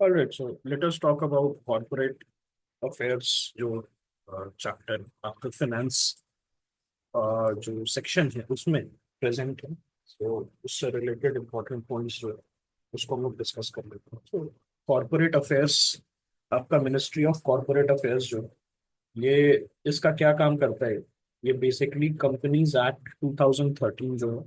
All right, so let us talk about corporate affairs जो chapter आपका finance जो section है उसमें प्रेजेंट है। सो उससे रिलेटेड इंपॉर्टेंट पॉइंट्स जो है उसको हम लोग डिस्कस कर लेते हैं। सो कॉर्पोरेट अफेयर्स, आपका मिनिस्ट्री ऑफ कॉर्पोरेट अफेयर्स जो है, ये इसका क्या काम करता है? ये बेसिकली कंपनीज एक्ट 2013 जो है,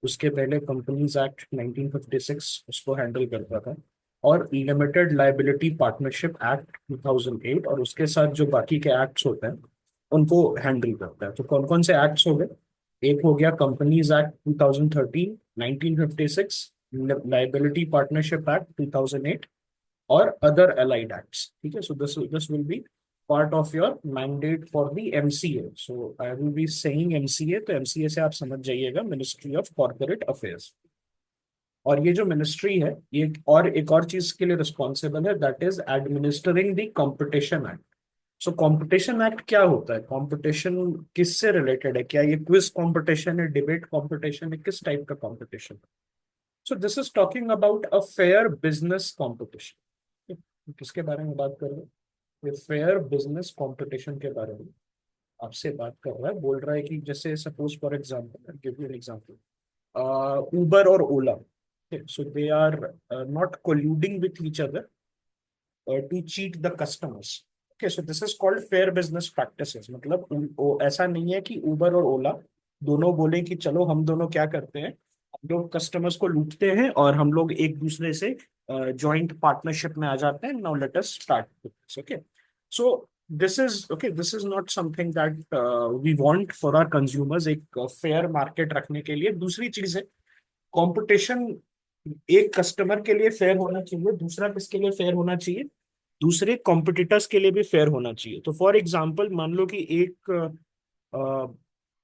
उसके पहले कंपनीज एक्ट 1956 उसको हैंडल करता था, और लिमिटेड लाइबिलिटी पार्टनरशिप एक्ट 2008 और उसके साथ जो बाकी के एक्ट्स होते हैं उनको हैंडल करता है। तो कौन कौन से एक्ट्स हो गए? एक हो गया companies act 2013, 1956, liability partnership act 2008 और अदर अलाइड एक्ट्स। ठीक है, so this will be part of your mandate for the MCA. So I will be saying MCA, तो एमसीए से आप समझ जाइएगा मिनिस्ट्री ऑफ कॉर्पोरेट अफेयर्स। और ये जो मिनिस्ट्री है, ये और एक और चीज के लिए रिस्पॉन्सिबल है, that is administering the competition act. So competition act क्या होता है? कंपटीशन किससे रिलेटेड है? क्या ये क्विज कंपटीशन है, डिबेट कंपटीशन है, किस टाइप का competition? So this is talking about a fair business competition. किसके बारे में बात कर रहे हैं? ये फेयर बिजनेस कंपटीशन के बारे में आपसे बात कर रहा है। बोल रहा है कि जैसे suppose for example, give you an example, Uber और Ola, so they are not colluding with each other to cheat the customers. Okay, so this is called fair business practices. मतलब ऐसा नहीं है कि उबर और ओला दोनों बोले कि चलो हम दोनों क्या करते हैं, हम लोग कस्टमर्स को लूटते हैं और हम लोग एक दूसरे से जॉइंट पार्टनरशिप में आ जाते हैं। Now let us start with this. Okay, so this is not something that we want for our consumers. एक फेयर मार्केट रखने के लिए दूसरी चीज है कंपटीशन। एक कस्टमर के लिए फेयर होना चाहिए, दूसरा किसके लिए फेयर होना चाहिए? दूसरे कॉम्पिटिटर्स के लिए भी फेयर होना चाहिए। तो फॉर एग्जांपल मान लो कि एक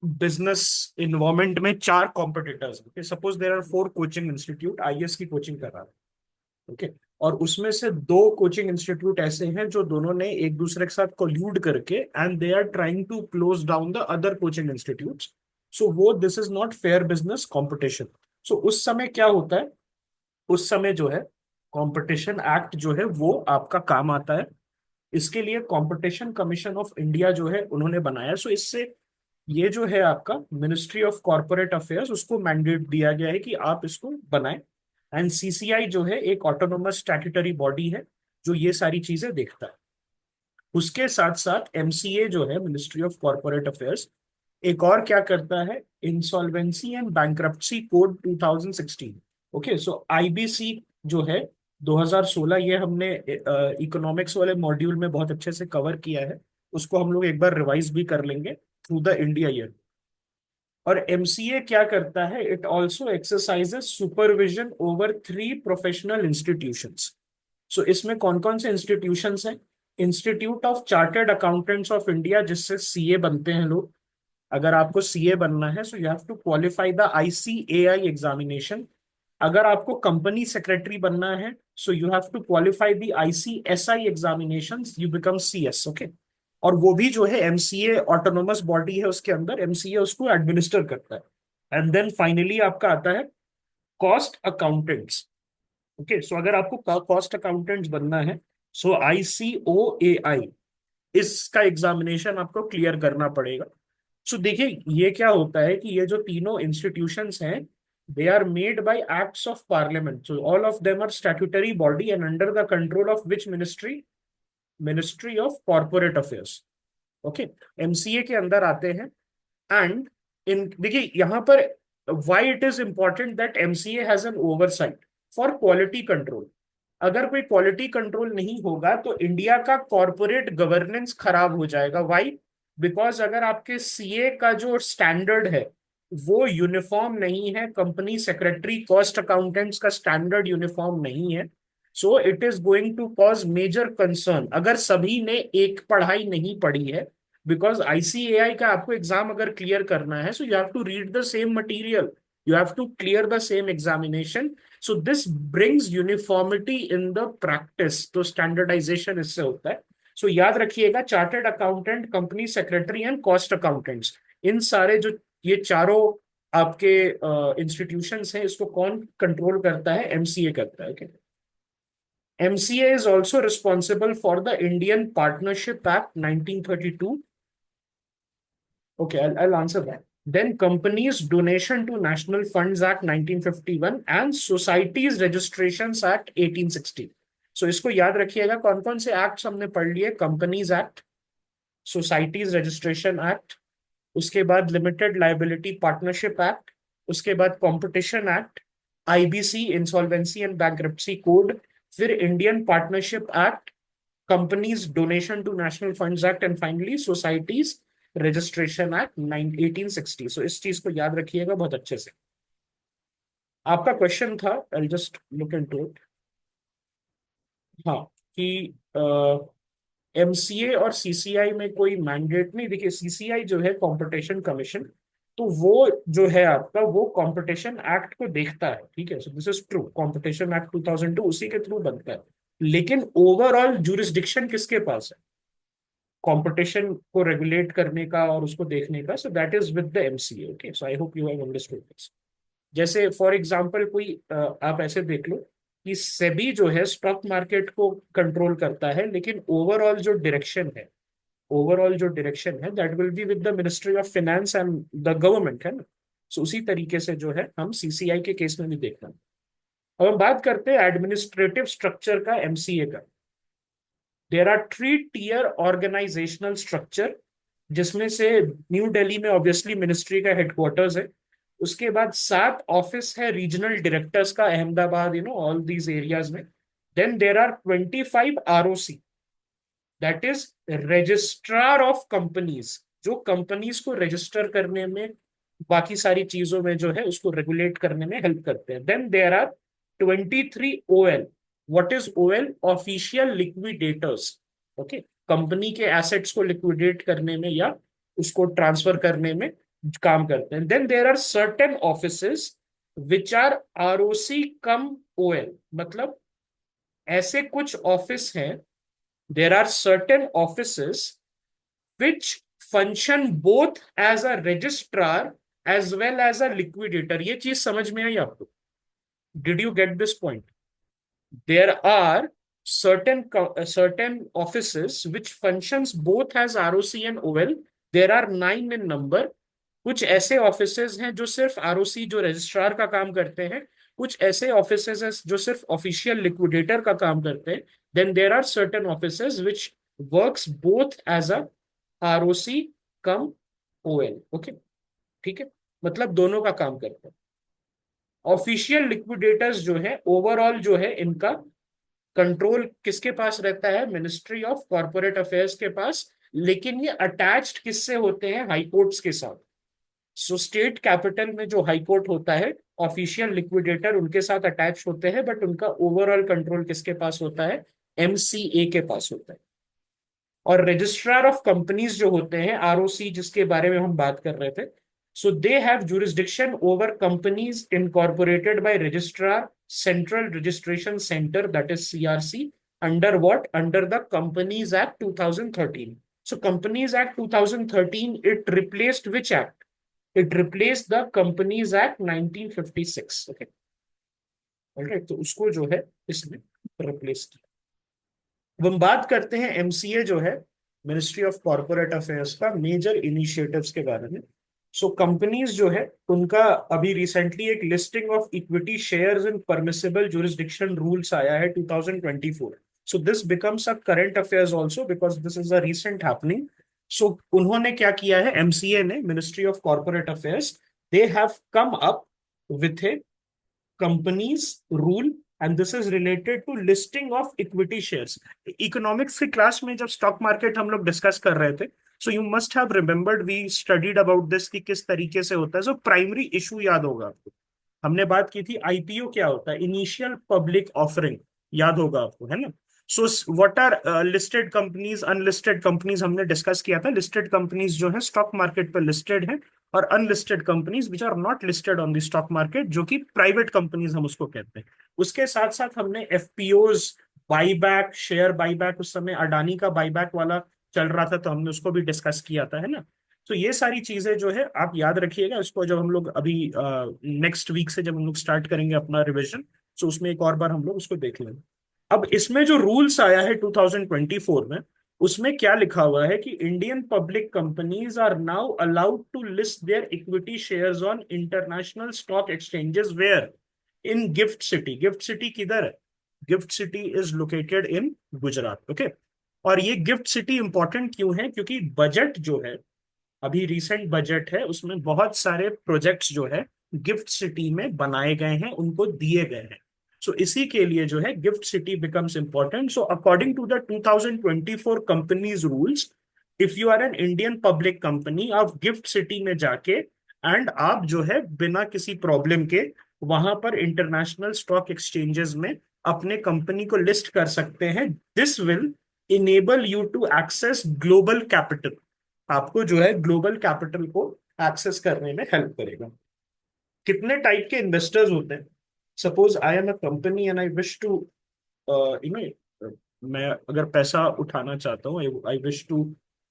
बिजनेस इन्वायरमेंट में चार competitors, suppose there are four coaching institute, IAS की कोचिंग कर रहा है। ओके, और उसमें से दो कोचिंग इंस्टीट्यूट ऐसे हैं जो दोनों ने एक दूसरे के साथ कोल्यूड करके and they are trying to close down the other coaching institutes. So वो this is not fair business competition. So उस समय क्या होता है? उस समय जो है कंपटीशन एक्ट जो है वो आपका काम आता है। इसके लिए कंपटीशन कमीशन ऑफ इंडिया जो है उन्होंने बनाया। सो इससे ये जो है आपका मिनिस्ट्री ऑफ कॉरपोरेट अफेयर्स, उसको मैंडेट दिया गया है कि आप इसको बनाएं। एंड सीसीआई जो है एक ऑटोनोमस स्टैट्यूटरी बॉडी है जो ये सारी चीजें देखता है। उसके साथ साथ एमसीए जो है मिनिस्ट्री ऑफ कॉरपोरेट अफेयर्स एक और क्या करता है, insolvency and bankruptcy code 2016। Okay, so IBC जो है 2016, ये हमने इकोनॉमिक्स वाले मॉड्यूल में बहुत अच्छे से कवर किया है। उसको हम लोग एक बार रिवाइज भी कर लेंगे थ्रू द इंडिया ईयर। और एमसीए क्या करता है? It also exercises supervision over three professional institutions. So इसमें कौन कौन से इंस्टीट्यूशंस हैं? Institute of chartered accountants of India, जिससे सीए बनते हैं लोग। अगर आपको सीए बनना है so you have to qualify the ICAI examination. अगर आपको कंपनी सेक्रेटरी बनना है so you have to qualify the ICSI examination, you become CS. Okay, और वो भी जो है एमसीए ऑटोनोमस बॉडी है, उसके अंदर एमसीए उसको एडमिनिस्टर करता है। एंड देन फाइनली आपका आता है कॉस्ट अकाउंटेंट्स। ओके, सो अगर आपको कॉस्ट अकाउंटेंट्स बनना है सो आईसीओएआई, इसका एग्जामिनेशन आपको क्लियर करना पड़ेगा। सो देखिए ये क्या होता है कि ये जो तीनों इंस्टीट्यूशंस हैं, they are made by acts of parliament. So all of them are statutory body and under the control of which ministry? Ministry of corporate affairs. Okay, MCA के अंदर आते हैं। एंड इन देखिए यहां पर why it is important that MCA has an oversight for quality control. अगर कोई quality control नहीं होगा तो इंडिया का कॉरपोरेट गवर्नेंस खराब हो जाएगा। व्हाई? बिकॉज अगर आपके सीए का जो स्टैंडर्ड है वो यूनिफॉर्म नहीं है, कंपनी सेक्रेटरी कॉस्ट अकाउंटेंट्स का स्टैंडर्ड यूनिफॉर्म नहीं है, so it is going to cause major concern. अगर सभी ने एक पढ़ाई नहीं पढ़ी है, बिकॉज आईसीएआई का आपको एग्जाम अगर क्लियर करना है so you have to read the same material, you have to clear the same examination. So this brings uniformity in the practice, तो स्टैंडर्डाइजेशन इससे होता है। सो याद रखिएगा, chartered accountant, company secretary and cost accountants, इन सारे जो ये चारों आपके इंस्टीट्यूशंस हैं, इसको कौन कंट्रोल करता है? एमसीए करता है। okay? MCA is also responsible for the Indian Partnership Act 1932. Okay, I'll answer that. Then Companies Donation to National Funds Act 1951 and Societies Registrations Act 1860. So इसको याद रखिएगा, कौन कौन से एक्ट्स हमने पढ़ लिए? Companies act, societies registration act, उसके बाद लिमिटेड लाइबिलिटी पार्टनरशिप एक्ट, उसके बाद competition act, IBC insolvency and bankruptcy code, फिर Indian partnership act, companies donation to national funds act and finally societies registration act 1860। So इस चीज को याद रखिएगा बहुत अच्छे से। आपका क्वेश्चन था, I just look into it. हाँ, कि एमसीए और सीसीआई में कोई मैंडेट नहीं। देखिए, सीसीआई जो है कंपटीशन कमीशन, तो वो जो है आपका, वो कंपटीशन एक्ट को देखता है, ठीक है। सो this is true, competition act 2002 उसी के थ्रू बनता है। लेकिन ओवरऑल जुरिस्डिक्शन किसके पास है कंपटीशन को रेगुलेट करने का और उसको देखने का? सो that is with the MCA. Okay, so I hope you have understood this. जैसे फॉर एग्जांपल कोई आप ऐसे देख लो कि सेबी जो है स्टॉक मार्केट को कंट्रोल करता है, लेकिन ओवरऑल जो डायरेक्शन है that will be with the ministry of finance and the government, है ना। सो उसी तरीके से जो है हम सीसीआई के केस में भी देखना। अब हम बात करते हैं एडमिनिस्ट्रेटिव स्ट्रक्चर का, एमसीए का। There are 3 tier organisational structure, जिसमें से न्यू दिल्ली में ऑब्वियसली मिनिस्ट्री का हेडक्वार्टर्स है। उसके बाद 7 ऑफिस है रीजनल डायरेक्टर्स का, अहमदाबाद, ऑल दीज एरियाज में। Then there are 25 ROC, that is registrar of companies, जो कंपनीज को रजिस्टर करने में, बाकी सारी चीजों में जो है उसको रेगुलेट करने में हेल्प करते हैं। Then there are 23 OL। What is OL? Official liquidators. Okay, company के एसेट्स को लिक्विडेट करने में या उसको ट्रांसफर करने में काम करते हैं। Then there are certain offices which are ROC cum OL, मतलब ऐसे कुछ ऑफिस हैं, there are certain offices which function both as a registrar as well as a liquidator। ये चीज समझ में आई आपको? Did you get this point? There are certain offices which functions both as ROC and OL। There are 9 in number। कुछ ऐसे offices हैं जो सिर्फ आरओसी, जो रजिस्ट्रार का काम करते हैं। कुछ ऐसे ऑफिसेज हैं जो सिर्फ ऑफिशियल लिक्विडेटर का काम करते हैं। Then there are certain offices which works both as a ROC cum OL. Okay, ठीक है, मतलब दोनों का काम करते हैं। ऑफिशियल लिक्विडेटर्स जो है, ओवरऑल जो है इनका कंट्रोल किसके पास रहता है? मिनिस्ट्री ऑफ कॉर्पोरेट अफेयर्स के पास। लेकिन ये अटैच्ड किससे होते हैं? हाई कोर्ट्स के साथ। सो स्टेट कैपिटल में जो हाई कोर्ट होता है, ऑफिशियल लिक्विडेटर उनके साथ अटैच होते हैं, बट उनका ओवरऑल कंट्रोल किसके पास होता है? एमसीए के पास होता है। और रजिस्ट्रार ऑफ कंपनीज जो होते हैं, आरओसी, जिसके बारे में हम बात कर रहे थे, so they have jurisdiction over companies incorporated by registrar central registration centre, that is CRC, under what? Under the companies act 2013। So companies act 2013, it replaced which act? It replaced the Companies Act 1956। Okay, alright, तो उसको जो है इसमें replace किया। अब हम बात करते हैं एमसीए जो है, मिनिस्ट्री ऑफ कॉर्पोरेट अफेयर्स का मेजर इनिशिएटिव्स के बारे में। सो कंपनीज जो है उनका अभी रिसेंटली एक listing of equity shares in permissible jurisdiction rules आया है 2024। So this becomes a current affairs also because this is a recent happening. So उन्होंने क्या किया है, एमसीए ने, ministry of corporate affairs, they have come up with a companies rule, and this is related to listing of equity shares. Economics की class में जब stock market हम लोग डिस्कस कर रहे थे, so you must have remembered, we studied about this कि किस तरीके से होता है। सो प्राइमरी इशू याद होगा आपको, हमने बात की थी आईपीओ क्या होता है, इनिशियल पब्लिक ऑफरिंग, याद होगा आपको, है ना। So what are listed companies, unlisted companies, हमने डिस्कस किया था। लिस्टेड कंपनीज जो है स्टॉक मार्केट पर लिस्टेड है, और unlisted companies which are not listed on the stock market, जो कि प्राइवेट कंपनीज हम उसको कहते हैं। उसके साथ साथ हमने एफपीओज, बाईबैक, शेयर बाईबैक, उस समय अडानी का बाईबैक वाला चल रहा था, तो हमने उसको भी डिस्कस किया था, है ना। तो ये सारी चीजें जो है आप याद रखिएगा इसको, जब हम लोग अभी नेक्स्ट वीक से जब हम लोग स्टार्ट करेंगे अपना रिवीजन, तो उसमें एक और बार हम लोग उसको देख लेंगे। अब इसमें जो रूल्स आया है 2024 में, उसमें क्या लिखा हुआ है कि Indian public companies are now allowed to list their equity shares on international stock exchanges where in GIFT city. GIFT city किधर है? GIFT city is located in Gujarat. Okay. और ये गिफ्ट सिटी इंपॉर्टेंट क्यों है? क्योंकि बजट जो है, अभी रिसेंट बजट है, उसमें बहुत सारे प्रोजेक्ट्स जो है गिफ्ट सिटी में बनाए गए हैं, उनको दिए गए हैं। सो इसी के लिए जो है GIFT city becomes important. So according to the 2024 companies rules, if you are an Indian public company, आप गिफ्ट सिटी में जाके एंड आप जो है बिना किसी प्रॉब्लम के वहां पर इंटरनेशनल स्टॉक एक्सचेंजेस में अपने कंपनी को लिस्ट कर सकते हैं। This will enable you to access global capital. आपको जो है ग्लोबल कैपिटल को एक्सेस करने में हेल्प करेगा। कितने टाइप के इन्वेस्टर्स होते हैं? Suppose I am a company and I wish to you know, मैं अगर पैसा उठाना चाहता हूँ, I wish to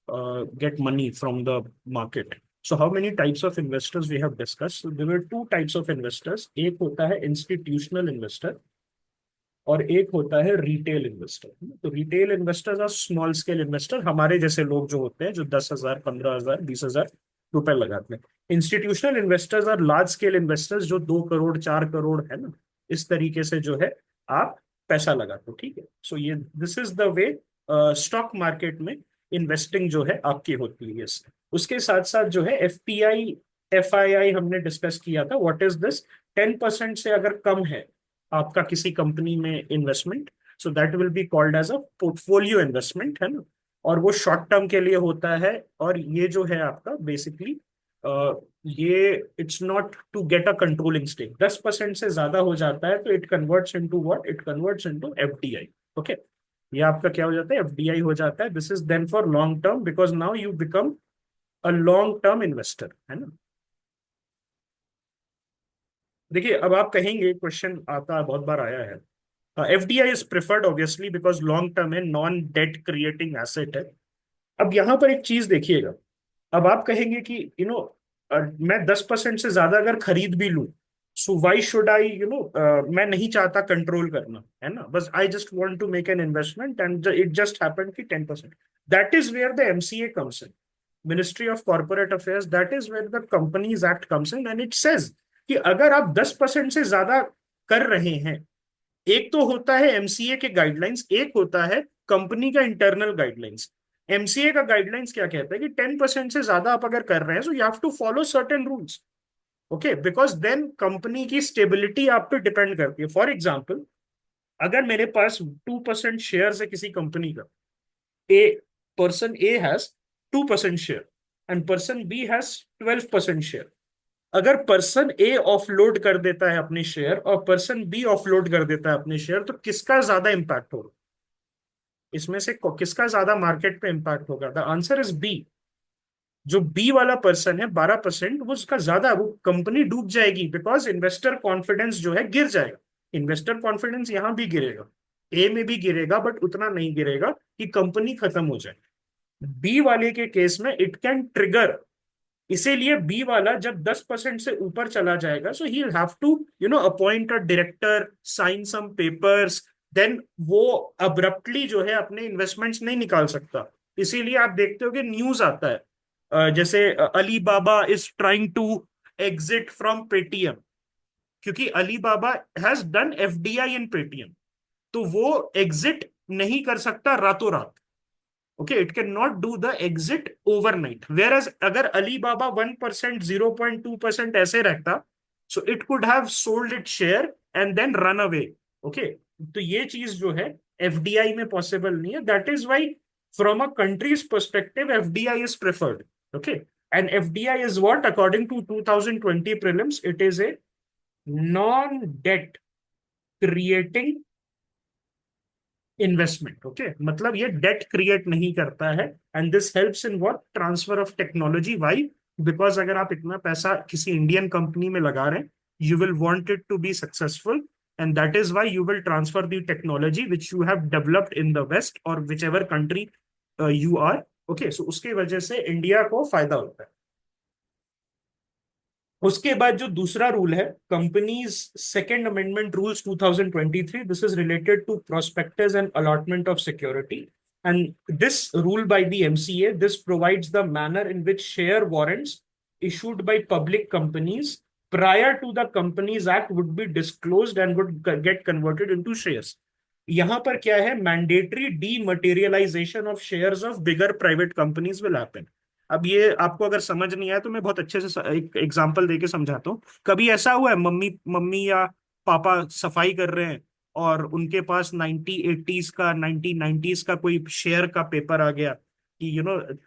get money from the market. So how many types of investors we have discuss? There were two types of investors. एक होता है institutional investor और एक होता है रिटेल इन्वेस्टर। तो रिटेल इन्वेस्टर्स और स्मॉल स्केल इन्वेस्टर, हमारे जैसे लोग जो होते हैं जो 10,000, 15,000, 20,000 रुपए लगाते हैं। इंस्टीट्यूशनल इन्वेस्टर्स और लार्ज स्केल इन्वेस्टर्स जो 2 करोड़, 4 करोड़ है ना, इस तरीके से जो है आप पैसा लगाते हो। ठीक है। सो ये this is the way stock market में इन्वेस्टिंग जो है आपकी होती है। उसके साथ साथ जो है एफपीआई, एफआईआई हमने डिस्कस किया था। What is this? 10% से अगर कम है आपका किसी कंपनी में investment, so that will be called as a portfolio investment, है ना। और वो शॉर्ट टर्म के लिए होता है। और ये जो है आपका बेसिकली ये it's not to get a controlling stake. 10% से ज्यादा हो जाता है तो it converts into what? It converts into FDI. Okay. ये आपका क्या हो जाता है? एफडीआई हो जाता है। This is then for long term, because now you become a long term investor, है ना। देखिए, अब आप कहेंगे, क्वेश्चन आता है, बहुत बार आया है, FDI is preferred obviously because long term है, नॉन डेट क्रिएटिंग एसेट है। अब यहां पर एक चीज देखिएगा। अब आप कहेंगे कि मैं 10% से ज्यादा अगर खरीद भी लूं, सो वाई शुड आई मैं नहीं चाहता कंट्रोल करना, है ना, बस I just want to make an investment and it just happened कि 10%। That is where the MCA comes in, ministry of corporate affairs. That is where the companies act comes in and it says कि अगर आप 10% से ज्यादा कर रहे हैं, एक तो होता है एमसीए के गाइडलाइंस, एक होता है कंपनी का इंटरनल गाइडलाइंस। एमसीए का गाइडलाइंस क्या कहता है कि 10% से ज्यादा आप अगर कर रहे हैं, so you have to follow certain rules. Okay, because then company की स्टेबिलिटी आप पे डिपेंड करती है। फॉर एग्जाम्पल, अगर मेरे पास 2% शेयर है किसी कंपनी का, A person A has 2% share and person B has 12% share. अगर पर्सन ए ऑफलोड कर देता है अपने शेयर और पर्सन बी ऑफलोड कर देता है अपने शेयर, तो किसका ज्यादा इंपैक्ट होगा? इसमें से किसका ज्यादा मार्केट पे इंपैक्ट होगा? The answer is B. जो बी वाला पर्सन है 12%, वो उसका ज्यादा, वो कंपनी डूब जाएगी बिकॉज इन्वेस्टर कॉन्फिडेंस जो है गिर जाएगा। इन्वेस्टर कॉन्फिडेंस यहां भी गिरेगा, ए में भी गिरेगा, बट उतना नहीं गिरेगा कि कंपनी खत्म हो जाए। बी वाले के केस में इट कैन ट्रिगर। इसीलिए बी वाला जब 10% से ऊपर चला जाएगा, so he have to appoint a director, sign some papers, then वो अब्रप्टली जो है अपने इन्वेस्टमेंट्स नहीं निकाल सकता। इसीलिए आप देखते हो कि न्यूज आता है, जैसे Alibaba is trying to exit from Paytm, क्योंकि Alibaba has done FDI in Paytm. तो वो एग्जिट नहीं कर सकता रातों रात। Okay, it can not do the exit overnight. Whereas अगर अलीबाबा 1%, 0.2% ऐसे रहता, so it could have sold it share and then run away. Okay, तो ये चीज जो है एफडीआई में पॉसिबल नहीं है। That is why from a country's perspective FDI is preferred. Okay, and FDI is what according to 2020 prelims? It is a non debt creating investment. Okay, मतलब ये डेट क्रिएट नहीं करता है। And this helps in what? Transfer of technology. Why? Because अगर आप इतना पैसा किसी इंडियन कंपनी में लगा रहे हैं, you will want it to be successful, and that is why you will transfer the technology which you have developed in the west or whichever country you are. Okay, so उसकी वजह से India को फायदा होता है। उसके बाद जो दूसरा रूल है, companies second amendment rules 2023, this is related to prospectus and allotment of security, and this rule by the MCA, this provides the manner in which share warrants issued by public companies prior to the Companies Act would be disclosed and would get converted into shares. यहां पर क्या है, mandatory dematerialisation of shares of bigger private companies will happen. अब ये आपको अगर समझ नहीं आया तो मैं बहुत अच्छे से एक एग्जांपल देके समझाता हूँ। कभी ऐसा हुआ है, मम्मी मम्मी या पापा सफाई कर रहे हैं और उनके पास 1980s का 1990s का कोई शेयर का पेपर आ गया कि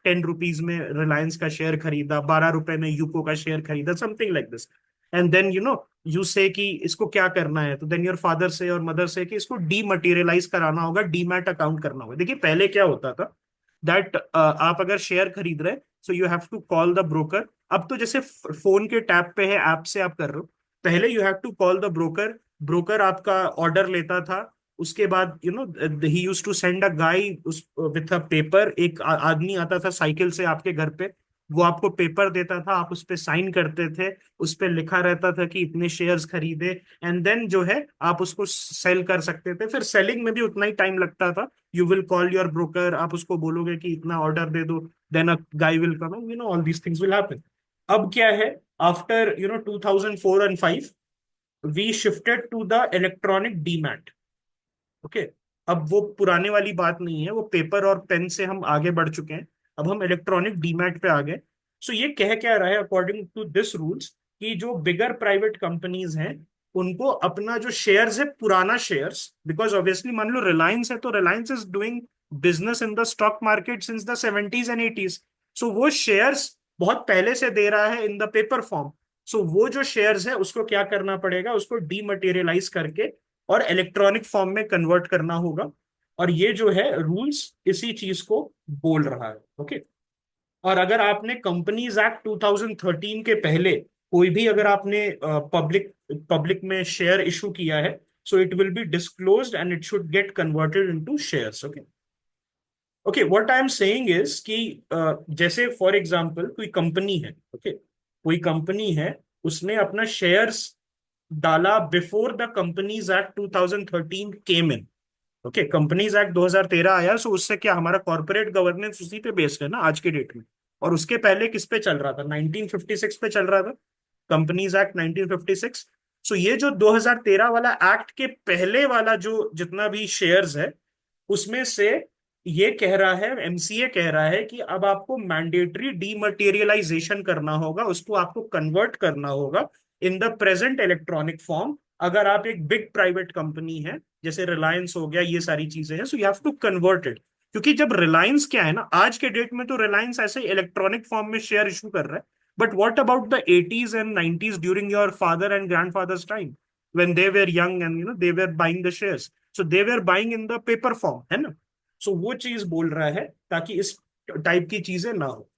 10 रुपीज में रिलायंस का शेयर खरीदा, 12 रुपए में यूको का शेयर खरीदा, something like this, and then you say कि इसको क्या करना है, तो देन योर फादर से और मदर से कि इसको डीमटेरियलाइज कराना होगा, डीमैट अकाउंट करना होगा। देखिए पहले क्या होता था, दैट आप अगर शेयर खरीद रहे, so you have to call the broker. अब तो जैसे फोन के टैप पे है, ऐप से आप कर रहे हो, पहले you have to call the broker, broker आपका ऑर्डर लेता था, उसके बाद ही use to send a guy उस विथ अ पेपर, एक आदमी आता था साइकिल से आपके घर पे, वो आपको पेपर देता था, आप उस पे साइन करते थे, उस पे लिखा रहता था कि इतने शेयर्स खरीदे, एंड देन जो है आप उसको सेल कर सकते थे। फिर सेलिंग में भी उतना ही टाइम लगता था, you will call your broker, आप उसको बोलोगे कि इतना ऑर्डर दे दो, then a guy will come, all these things will happen. अब क्या है, after 2004 and 5 we shifted to the electronic demat. Okay, अब वो पुराने वाली बात नहीं है, वो पेपर और पेन से हम आगे बढ़ चुके हैं, अब हम इलेक्ट्रॉनिक डीमैट पे आ गए। सो ये कह क्या रहा है, अकॉर्डिंग टू दिस रूल्स, कि जो बिगर प्राइवेट कंपनीज हैं उनको अपना जो शेयर्स है, पुराना शेयर्स, बिकॉज ऑब्वियसली मान लो रिलायंस है, तो Reliance is doing business in the stock market since the 70s and 80s। सो वो शेयर्स बहुत पहले से दे रहा है इन द पेपर फॉर्म। सो वो जो शेयर्स है उसको क्या करना पड़ेगा, उसको डीमटेरियलाइज करके और इलेक्ट्रॉनिक फॉर्म में कन्वर्ट करना होगा। और ये जो है रूल्स इसी चीज को बोल रहा है। ओके, और अगर आपने कंपनीज एक्ट 2013 के पहले कोई भी, अगर आपने पब्लिक पब्लिक में शेयर इशू किया है, so it will be disclosed and it should get converted into shares. Okay, okay, what I am saying is कि जैसे फॉर एग्जांपल कोई कंपनी है, ओके, कोई कंपनी है, उसने अपना शेयर्स डाला before the companies act 2013 came in. Okay, companies act 2013 आया, सो उससे क्या, हमारा कॉर्पोरेट गवर्नेंस उसी पे बेस्ड है ना आज के डेट में। और उसके पहले किस पे चल रहा था, 1956 पे चल रहा था, कंपनीज एक्ट 1956। सो ये जो 2013 वाला एक्ट के पहले वाला जो जितना भी शेयर्स है, उसमें से ये कह रहा है, एमसीए कह रहा है कि अब आपको मैंडेटरी डीमटेरियलाइजेशन करना होगा, उसको आपको कन्वर्ट करना होगा in the present electronic form. अगर आप एक बिग प्राइवेट कंपनी है, जैसे रिलायंस हो गया, ये सारी चीजें हैं, so you have to convert it. क्योंकि जब रिलायंस क्या है ना, आज के डेट में तो रिलायंस ऐसे इलेक्ट्रॉनिक फॉर्म में शेयर इशू कर रहा है, but what about the 80s and 90s during your father and grandfathers time, when they were young and they were buying the shares, so they were buying in the paper form, है ना। सो वो चीज बोल रहा है ताकि इस type की चीजें ना हो।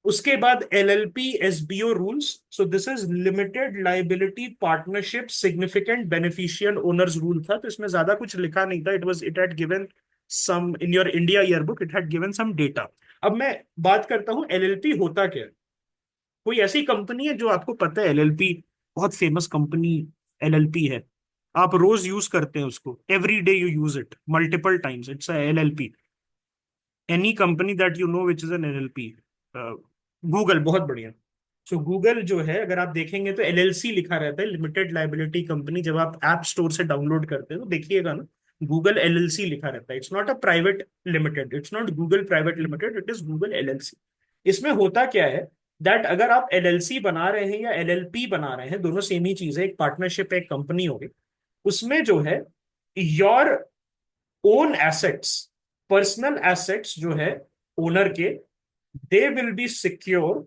उसके बाद LLP SBO rules, so this is limited liability partnership significant beneficial owners rule था, तो इसमें ज्यादा कुछ लिखा नहीं था, it had given some in your India yearbook, it had given some data. अब मैं बात करता हूं एलएलपी होता क्या है। कोई ऐसी कंपनी है जो आपको पता है एलएलपी, बहुत फेमस कंपनी एलएलपी है, आप रोज यूज करते हैं उसको, every day you use it multiple times, it's LLP, any company that you know which is an LLP. Google, बहुत बढ़िया। सो गूगल जो है, अगर आप देखेंगे तो एलएलसी लिखा रहता है, लिमिटेड लाइबिलिटी कंपनी, जब आप ऐप स्टोर से डाउनलोड करते हैं तो देखिएगा ना, गूगल एलएलसी लिखा रहता है, it's not a private limited, it's not Google private limited, it is Google LLC. इसमें होता क्या है, दैट अगर आप एलएलसी बना रहे हैं या एलएलपी बना रहे हैं, दोनों सेम ही चीज है, एक पार्टनरशिप है, एक कंपनी होगी, उसमें जो है your own assets, personal assets जो है ओनर के, they will be secure,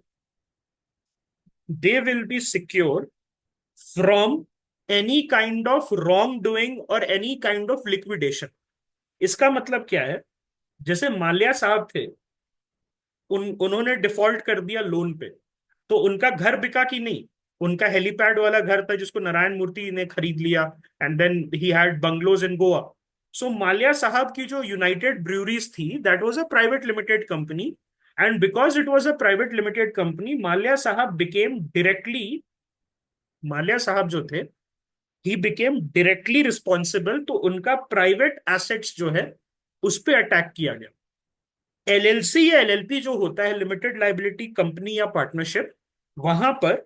they will be secure from any kind of wrong doing और एनी काइंड ऑफ लिक्विडेशन। इसका मतलब क्या है, जैसे माल्या साहब थे, उन्होंने डिफॉल्ट कर दिया लोन पे, तो उनका घर बिका कि नहीं, उनका हेलीपैड वाला घर था जिसको नारायण मूर्ति ने खरीद लिया, and then he had bungalows in Goa. So Mallya साहब की जो यूनाइटेड ब्रूरीज थी, that was a private limited company, and because it was a private limited company, Mallya साहब जो थे, ही बिकेम डायरेक्टली रिस्पॉन्सिबल, तो उनका प्राइवेट एसेट्स जो है उस पर अटैक किया गया। एलएलसी या एलएलपी जो होता है, लिमिटेड लाइबिलिटी कंपनी या पार्टनरशिप, वहां पर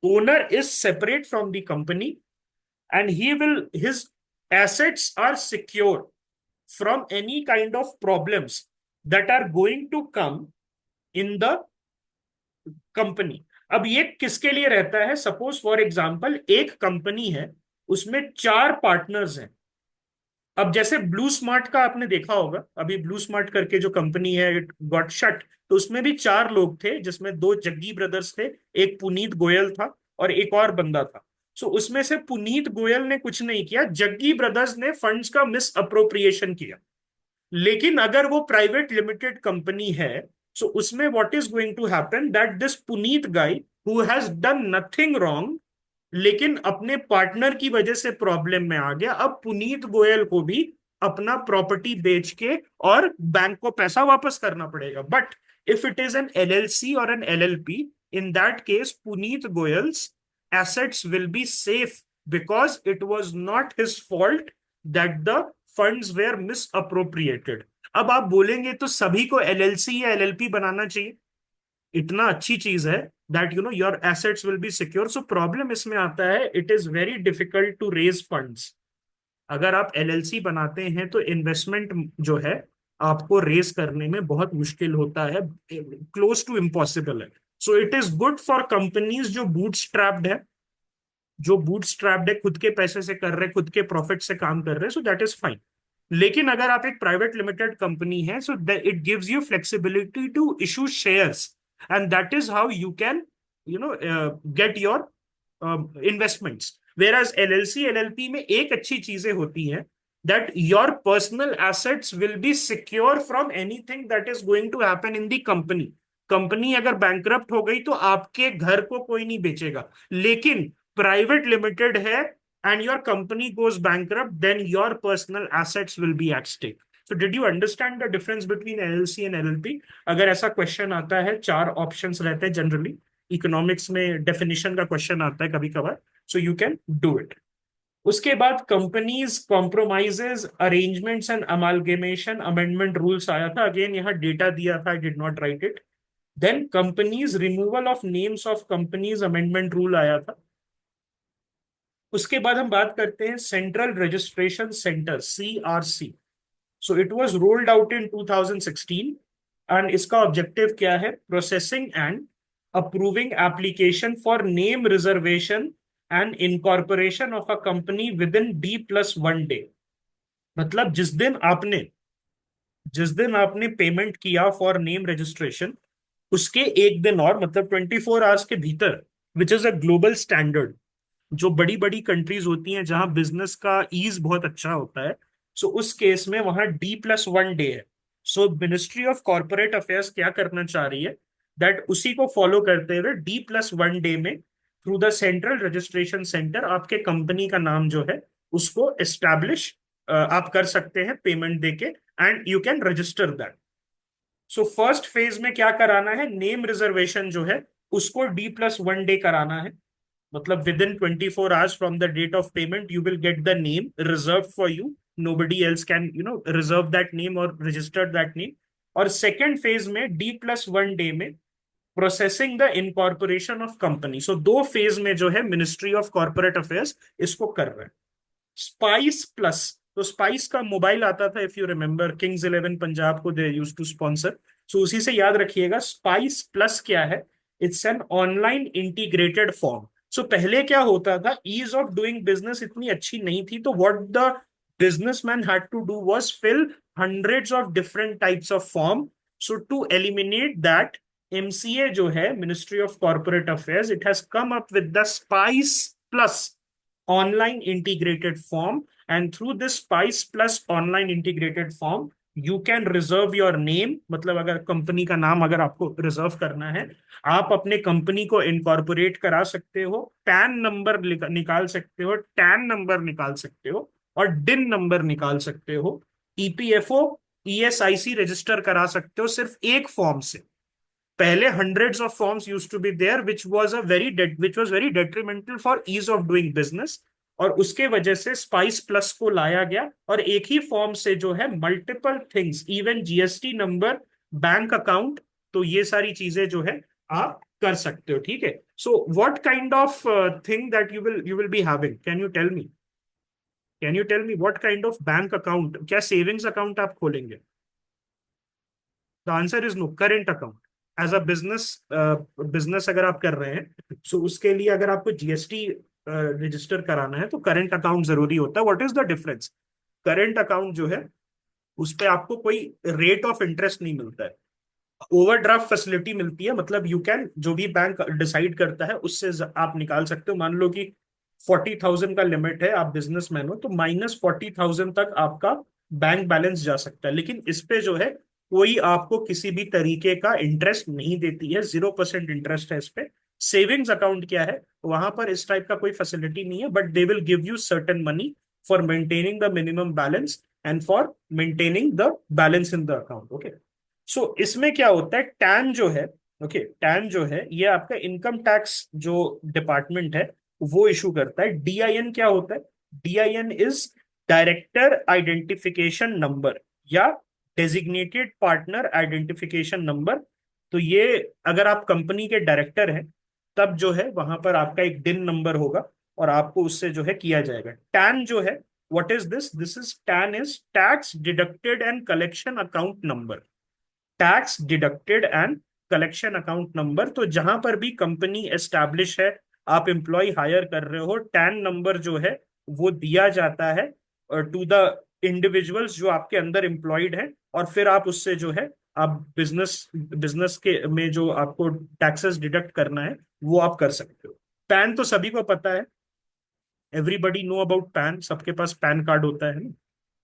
owner is separate from the company and he will his assets are secure from any kind of problems that are going to come in the company. अब ये किसके लिए रहता है? सपोज फॉर एग्जांपल एक कंपनी है, उसमें चार पार्टनर्स हैं। अब जैसे ब्लू स्मार्ट का आपने देखा होगा, अभी ब्लू स्मार्ट करके जो कंपनी है, इट गॉट शट, तो उसमें भी चार लोग थे, जिसमें दो जग्गी ब्रदर्स थे, एक पुनीत गोयल था और एक और बंदा था। सो उसमें से पुनीत गोयल ने कुछ नहीं किया, जग्गी ब्रदर्स ने फंड्स का मिस अप्रोप्रिएशन किया। लेकिन अगर वो प्राइवेट लिमिटेड कंपनी है, सो उसमें what is going to happen, that this Puneet guy who has done nothing wrong, लेकिन अपने पार्टनर की वजह से प्रॉब्लम में आ गया, अब पुनीत गोयल को भी अपना प्रॉपर्टी बेच के और बैंक को पैसा वापस करना पड़ेगा। But if it is an LLC or an LLP, in that case Puneet Goyal's assets will be safe because it was not his fault that the funds were misappropriated। अब आप बोलेंगे तो सभी को एलएलसी या एलएलपी बनाना चाहिए, इतना अच्छी चीज है that you know your assets will be secure. So problem इसमें आता है, it is very difficult to raise funds. अगर आप एलएलसी बनाते हैं तो इन्वेस्टमेंट जो है आपको रेज करने में बहुत मुश्किल होता है, क्लोज टू इम्पॉसिबल है। So it is good for companies जो बूटस्ट्रैप्ड है, खुद के पैसे से कर रहे, खुद के प्रॉफिट से काम कर रहे, सो दैट इज फाइन। लेकिन अगर आप एक प्राइवेट लिमिटेड कंपनी है, so it gives you flexibility to issue shares, and that is how you can get your investments. Whereas LLC LLP में एक अच्छी चीजें होती हैं, that your personal assets will be secure from anything that is going to happen in the company. Company अगर bankrupt हो गई तो आपके घर को कोई नहीं बेचेगा, लेकिन प्राइवेट लिमिटेड है and your company goes bankrupt, then your personal assets will be at stake. So did you understand the difference between LLC and LLP? अगर ऐसा क्वेश्चन आता है, चार ऑप्शंस रहते हैं जनरली, इकोनॉमिक्स में डेफिनेशन का क्वेश्चन आता है कभी कभार, so you can do it. उसके बाद companies compromises arrangements and amalgamation amendment rules आया था, अगेन यहाँ डेटा दिया था, I did not write it. Then companies removal of names of companies amendment rule आया था। उसके बाद हम बात करते हैं central registration centre, CRC. So it was rolled out in 2016 and इसका ऑब्जेक्टिव क्या है? Processing and approving application for name reservation and incorporation of a company with in D+1 day. मतलब जिस दिन आपने पेमेंट किया फॉर नेम रजिस्ट्रेशन, उसके एक दिन और, मतलब 24 आवर्स के भीतर, which is a global standard. जो बड़ी बड़ी कंट्रीज होती हैं जहां बिजनेस का ईज बहुत अच्छा होता है, सो उस केस में वहां D+1 डे है। सो मिनिस्ट्री ऑफ कॉर्पोरेट अफेयर्स क्या करना चाह रही है, दैट उसी को फॉलो करते हुए D+1 डे में through the central registration centre आपके कंपनी का नाम जो है उसको एस्टैब्लिश आप कर सकते हैं पेमेंट देके, and you can register that. So first phase में क्या कराना है? नेम रिजर्वेशन जो है उसको D+1 डे कराना है, मतलब within 24 hours from the date of payment you will get the name reserve for you, nobody else can reserve that name or register that name. और सेकेंड फेज में D+1 day में processing the incorporation of company. So दो phase में जो है ministry of corporate affairs इसको कर रहे हैं। स्पाइस प्लस, तो स्पाइस का मोबाइल आता था, if you remember, Kings 11 Punjab को they use to sponsor, so उसी से याद रखिएगा। स्पाइस प्लस क्या है? It's an online integrated form. So पहले क्या होता था, ईज ऑफ डूइंग बिजनेस इतनी अच्छी नहीं थी, तो what the businessman had to do was fill hundreds of different types of form. So to eliminate that, MCA जो है, ministry of corporate affairs, it has come up with the spice plus online integrated form, and through this spice plus online integrated form you can reserve your name। मतलब अगर company का नाम अगर आपको reserve करना है, आप अपने कंपनी को इनकॉर्पोरेट करा सकते हो, पैन नंबर निकाल सकते हो, टैन नंबर निकाल सकते हो, और डिन नंबर निकाल सकते हो, ईपीएफओ ईएसआईसी रजिस्टर करा सकते हो सिर्फ एक फॉर्म से। पहले hundreds of forms used to be there which was very detrimental for ease of doing business, और उसके वजह से स्पाइस प्लस को लाया गया और एक ही फॉर्म से जो है multiple things, even GST number, bank account, तो ये सारी चीजें जो है आप कर सकते हो। ठीक है, so what kind of thing that you will be having, can you tell me what kind of bank account, क्या सेविंग्स अकाउंट आप खोलेंगे? The answer is no, current account. As a business, business अगर आप कर रहे हैं, सो उसके लिए अगर आपको जीएसटी रजिस्टर कराना है तो करंट अकाउंट जरूरी होता है। What is the difference? Current account जो है उस पे आपको कोई रेट ऑफ इंटरेस्ट नहीं मिलता है, ओवरड्राफ्ट फैसिलिटी मिलती है। मतलब यू कैन, जो भी बैंक डिसाइड करता है उससे आप निकाल सकते हो। मान लो कि 40,000 का लिमिट है, आप बिजनेसमैन हो, तो -40,000 तक आपका बैंक बैलेंस जा सकता है। लेकिन इस पे जो है कोई आपको किसी भी तरीके का इंटरेस्ट नहीं देती है, 0% इंटरेस्ट है इस पे। सेविंग्स अकाउंट क्या है, वहां पर इस टाइप का कोई फैसिलिटी नहीं है, but they will give you certain money for maintaining the minimum balance and for maintaining the balance in the account. Okay, so इसमें क्या होता है, टैन जो है, ओके, टैन जो है ये आपका इनकम टैक्स जो डिपार्टमेंट है वो इशू करता है। डीआईएन क्या होता है? DIN is director identification number या डेजिग्नेटेड पार्टनर आइडेंटिफिकेशन नंबर। तो ये अगर आप कंपनी के डायरेक्टर हैं तब जो है वहां पर आपका एक डिन नंबर होगा और आपको उससे जो है किया जाएगा। टैन जो है, what is this? This is tan is tax deducted and collection account number. Tax deducted and collection account number, तो जहां पर भी कंपनी एस्टैब्लिश है, आप एम्प्लॉय हायर कर रहे हो, टैन नंबर जो है वो दिया जाता है टू द इंडिविजुअल्स जो आपके अंदर एम्प्लॉयड है, और फिर आप उससे जो है आप बिजनेस बिजनेस के में जो आपको टैक्सेस डिडक्ट करना है वो आप कर सकते हो। पैन तो सभी को पता है, एवरीबडी नो अबाउट पैन, सबके पास पैन कार्ड होता है ना,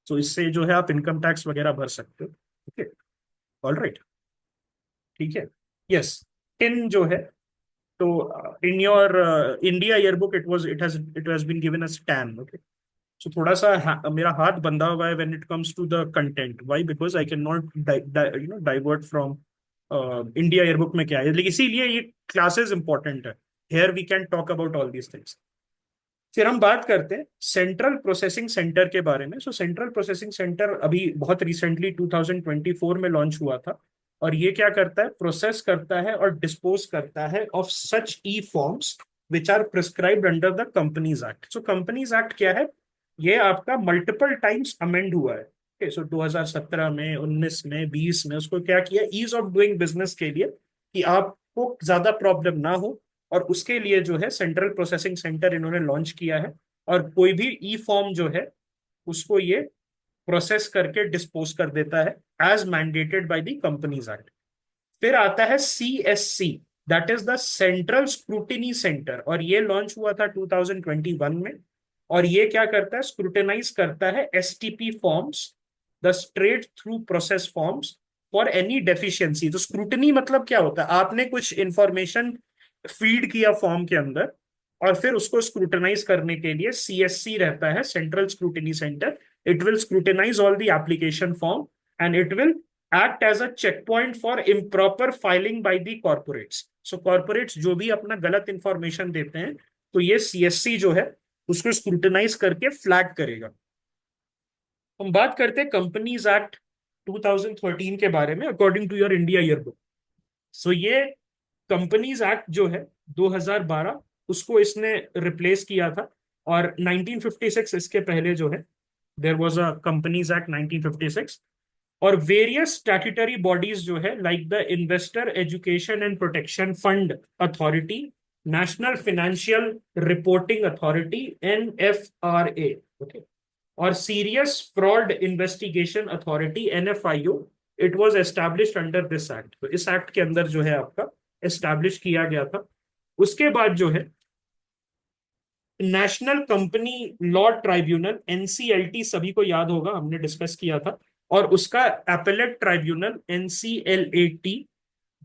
तो इससे जो है आप इनकम टैक्स वगैरह भर सकते हो। ओके, ऑल राइट, ठीक है। यस, टिन जो है, तो in your India yearbook it has been given as TAN. Okay, so थोड़ा सा मेरा हाथ बंधा हुआ है when it comes to the content. Why? Because I can not divert from India yearbook में क्या है, लेकिन इसीलिए ये क्लासेस इंपॉर्टेंट है। Here we can talk about all these things. फिर हम बात करते हैं सेंट्रल प्रोसेसिंग सेंटर के बारे में। सो सेंट्रल प्रोसेसिंग सेंटर अभी बहुत रिसेंटली 2024 में लॉन्च हुआ था, और ये क्या करता है, प्रोसेस करता है और डिस्पोज करता है of such e forms which are prescribed under the companies act. So companies act क्या है, ये आपका मल्टीपल टाइम्स अमेंड हुआ है। सो 2017 में, 19 में, 20 में उसको क्या किया, ईज ऑफ डूइंग बिजनेस के लिए, कि आपको ज्यादा प्रॉब्लम ना हो, और उसके लिए जो है सेंट्रल प्रोसेसिंग सेंटर इन्होंने लॉन्च किया है। और कोई भी ई फॉर्म जो है उसको ये प्रोसेस करके डिस्पोज कर देता है as mandated by the companies act. फिर आता है CSC, that is the central scrutiny centre, और ये लॉन्च हुआ था 2021 में। और ये क्या करता है, स्क्रूटिनाइज करता है STP forms, the straight through process forms for any deficiency. तो स्क्रूटनी मतलब क्या होता है, आपने कुछ इंफॉर्मेशन फीड किया फॉर्म के अंदर, और फिर उसको स्क्रूटनाइज करने के लिए सीएससी रहता है, central scrutiny centre. It will scrutinise all the application form and it will act as a check point for improper filing by the corporates. So corporates जो भी अपना गलत इंफॉर्मेशन देते हैं, तो ये सीएससी जो है उसको स्क्रूटनाइज करके फ्लैग करेगा। हम बात करते हैं कंपनीज एक्ट 2013 के बारे में, according to your India yearbook. So ये कंपनीज एक्ट जो है 2012, उसको इसने रिप्लेस किया था। और 1956 इसके पहले जो है, there was a companies act 1956। और वेरियस स्टैट्यूटरी बॉडीज जो है, like the investor education and protection fund authority, national financial reporting authority, NFRA, okay, और serious fraud investigation authority, NFIO, it was established under this act. तो इस act के अंदर जो है आपका एस्टैब्लिश किया गया था। उसके बाद जो है national company law tribunal, NCLT, सभी को याद होगा, हमने डिस्कस किया था। और उसका एपेलेट ट्राइब्यूनल, NCLAT,